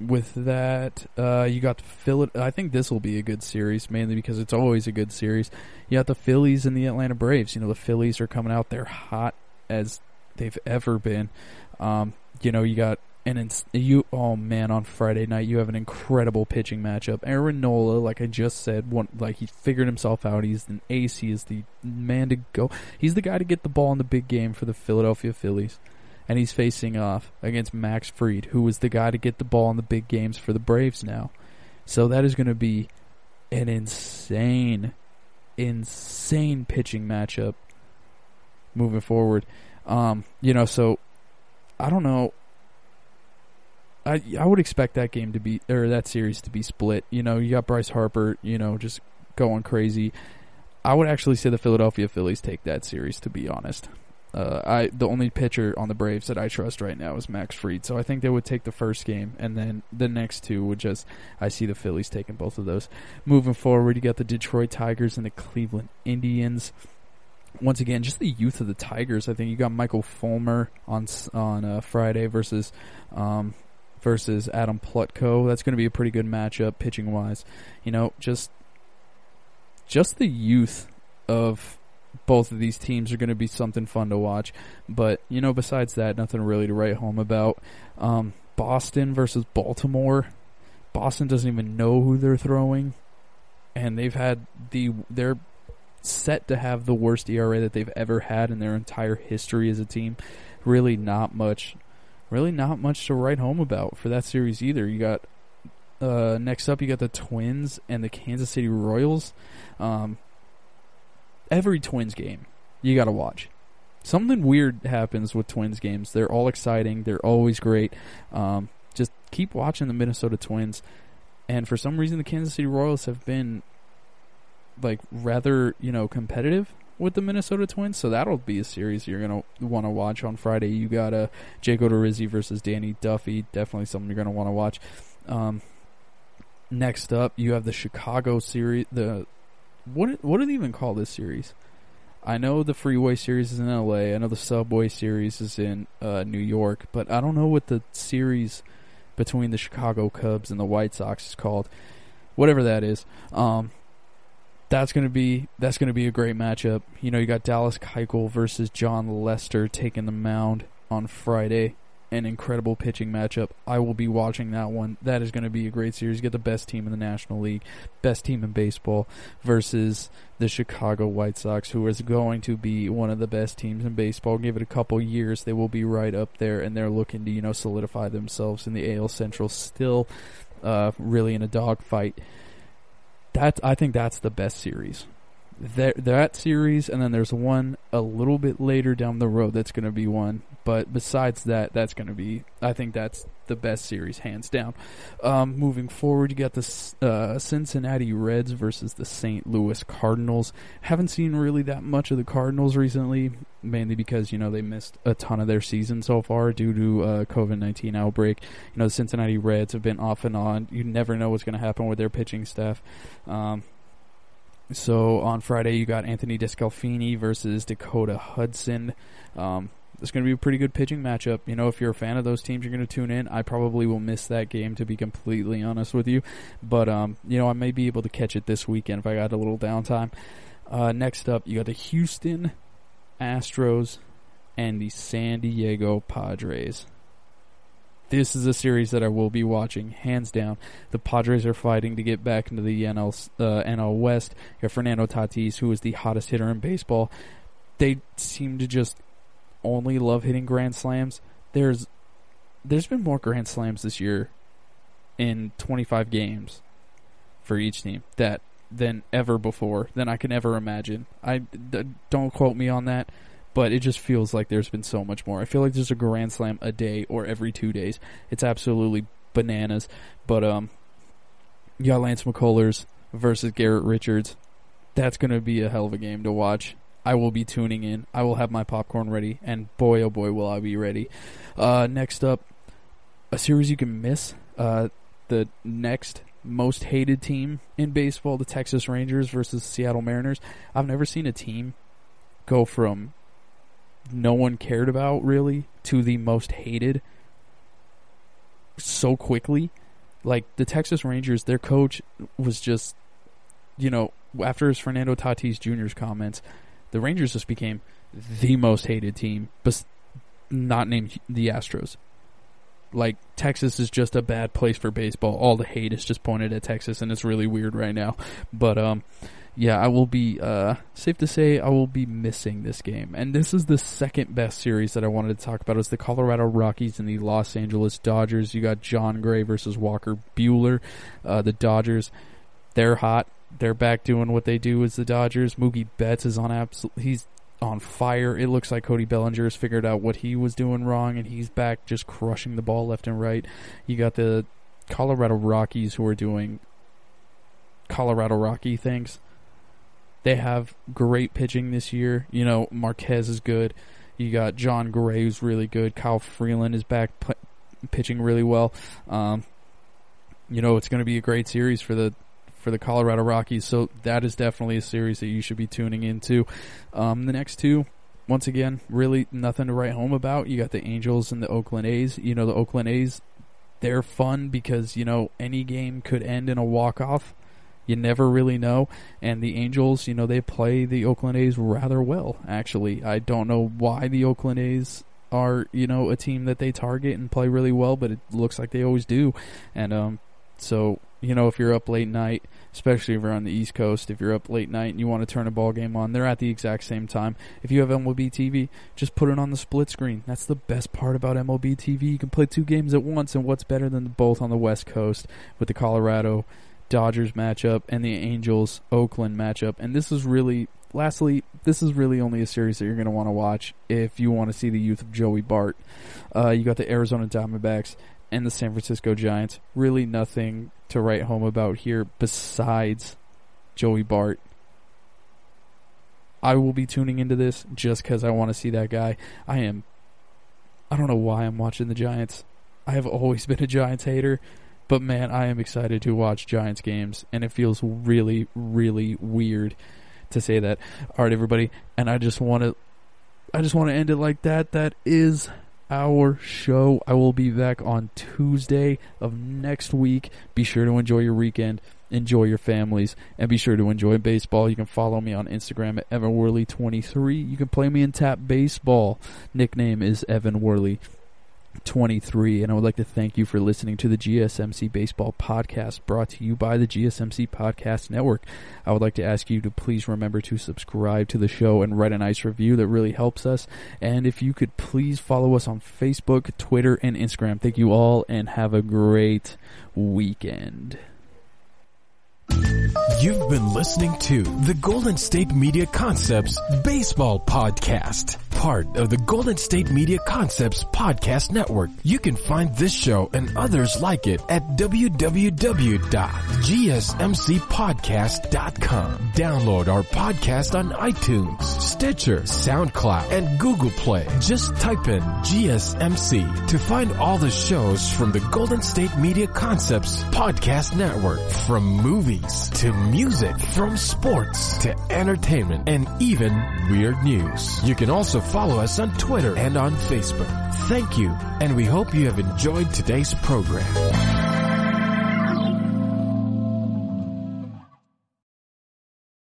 With that, you got the Philly. I think this will be a good series, mainly because it's always a good series. You got the Phillies and the Atlanta Braves. The Phillies are coming out there hot as they've ever been. You got on Friday night you have an incredible pitching matchup. Aaron Nola, like I just said, he figured himself out. He's an ace. He is the man to go. He's the guy to get the ball in the big game for the Philadelphia Phillies. And he's facing off against Max Fried, who was the guy to get the ball in the big games for the Braves now. So that is going to be an insane pitching matchup moving forward. So I don't know. I would expect that game to be, or that series to be split. You got Bryce Harper, just going crazy. I would actually say the Philadelphia Phillies take that series, to be honest. The only pitcher on the Braves that I trust right now is Max Fried, so I think they would take the first game, and then the next two would I see the Phillies taking both of those. Moving forward, you got the Detroit Tigers and the Cleveland Indians. Once again, just the youth of the Tigers. I think you got Michael Fulmer on Friday versus Adam Plutko. That's going to be a pretty good matchup pitching wise. Just the youth of both of these teams are going to be something fun to watch. But, besides that, nothing really to write home about. Boston versus Baltimore. Boston doesn't even know who they're throwing. And they're set to have the worst ERA that they've ever had in their entire history as a team. Really not much to write home about for that series either. You got next up, you got the Twins and the Kansas City Royals. Every Twins game you got to watch. Something weird happens with Twins games. They're all exciting. They're always great. Just keep watching the Minnesota Twins. And for some reason, the Kansas City Royals have been rather, competitive with the Minnesota Twins. So that'll be a series you're going to want to watch on Friday. You got Jake Odorizzi versus Danny Duffy. Definitely something you're going to want to watch. Next up, you have the Chicago series. What do they even call this series? I know the Freeway series is in LA. I know the Subway series is in New York. But I don't know what the series between the Chicago Cubs and the White Sox is called. Whatever that is. That's gonna be a great matchup. You got Dallas Keuchel versus John Lester taking the mound on Friday. An incredible pitching matchup. I will be watching that one. That is going to be a great series. You get the best team in the National League, best team in baseball, versus the Chicago White Sox, who is going to be one of the best teams in baseball. Give it a couple years, they will be right up there, and they're looking to solidify themselves in the AL Central. Still, really in a dogfight. I think that's the best series. That series, and then there's one a little bit later down the road that's going to be one. But besides that, I think that's the best series, hands down. Moving forward, you got the Cincinnati Reds versus the St. Louis Cardinals. Haven't seen really that much of the Cardinals recently, mainly because, they missed a ton of their season so far due to COVID-19 outbreak. The Cincinnati Reds have been off and on. You never know what's going to happen with their pitching staff. So on Friday, you got Anthony Descalfini versus Dakota Hudson. It's going to be a pretty good pitching matchup. If you're a fan of those teams, you're going to tune in. I probably will miss that game, to be completely honest with you. But, I may be able to catch it this weekend if I got a little downtime. Next up, you got the Houston Astros and the San Diego Padres. This is a series that I will be watching, hands down. The Padres are fighting to get back into the NL West. You have Fernando Tatis, who is the hottest hitter in baseball. They seem to just only love hitting grand slams. There's been more grand slams this year in 25 games for each team than ever before, than I can ever imagine. Don't quote me on that. But it just feels like there's been so much more. I feel like there's a grand slam a day or every 2 days. It's absolutely bananas. But you got Lance McCullers versus Garrett Richards. That's going to be a hell of a game to watch. I will be tuning in. I will have my popcorn ready. And boy, oh boy, will I be ready. Next up, a series you can miss. The next most hated team in baseball, the Texas Rangers versus Seattle Mariners. I've never seen a team go from no one cared about, really, to the most hated so quickly. Like, the Texas Rangers, their coach was just, after his Fernando Tatis Jr.'s comments, the Rangers just became the most hated team, but not named the Astros. Like, Texas is just a bad place for baseball. All the hate is just pointed at Texas, and it's really weird right now. But, yeah, I will be, safe to say, I will be missing this game. And this is the second best series that I wanted to talk about. It's the Colorado Rockies and the Los Angeles Dodgers. You got John Gray versus Walker Buehler. The Dodgers, they're hot. They're back doing what they do as the Dodgers. Mookie Betts is he's on fire. It looks like Cody Bellinger has figured out what he was doing wrong, and he's back just crushing the ball left and right. You got the Colorado Rockies, who are doing Colorado Rocky things. They have great pitching this year. Marquez is good. You got John Gray, who's really good. Kyle Freeland is back pitching really well. It's going to be a great series for the Colorado Rockies. So that is definitely a series that you should be tuning into. The next two, once again, really nothing to write home about. You got the Angels and the Oakland A's. The Oakland A's, they're fun because, any game could end in a walk-off. You never really know. And the Angels, they play the Oakland A's rather well, actually. I don't know why the Oakland A's are, a team that they target and play really well, but it looks like they always do. And so, if you're up late night, especially if you're on the East Coast, if you're up late night and you want to turn a ball game on, they're at the exact same time. If you have MLB TV, just put it on the split screen. That's the best part about MLB TV. You can play 2 games at once, and what's better than both on the West Coast with the Colorado Dodgers matchup and the Angels Oakland matchup. And this is really only a series that you're going to want to watch if you want to see the youth of Joey Bart. You got the Arizona Diamondbacks and the San Francisco Giants. Really nothing to write home about here besides Joey Bart. I will be tuning into this just because I want to see that guy. I don't know why I'm watching the Giants. I have always been a Giants hater, but man, I am excited to watch Giants games, and it feels really, really weird to say that. All right, everybody, and I just want to end it like that. That is our show. I will be back on Tuesday of next week. Be sure to enjoy your weekend, enjoy your families, and be sure to enjoy baseball. You can follow me on Instagram at EvanWorley23. You can play me in Tap Baseball. Nickname is EvanWorley23. And I would like to thank you for listening to the GSMC Baseball Podcast, brought to you by the GSMC Podcast Network. I would like to ask you to please remember to subscribe to the show and write a nice review. That really helps us. And if you could please follow us on Facebook, Twitter, and Instagram. Thank you all, and have a great weekend. You've been listening to the Golden State Media Concepts Baseball Podcast, part of the Golden State Media Concepts Podcast Network. You can find this show and others like it at www.gsmcpodcast.com. Download our podcast on iTunes, Stitcher, SoundCloud, and Google Play. Just type in GSMC to find all the shows from the Golden State Media Concepts Podcast Network, from movies to music, from sports to entertainment, and even weird news. You can also follow us on Twitter and on Facebook. Thank you, and we hope you have enjoyed today's program.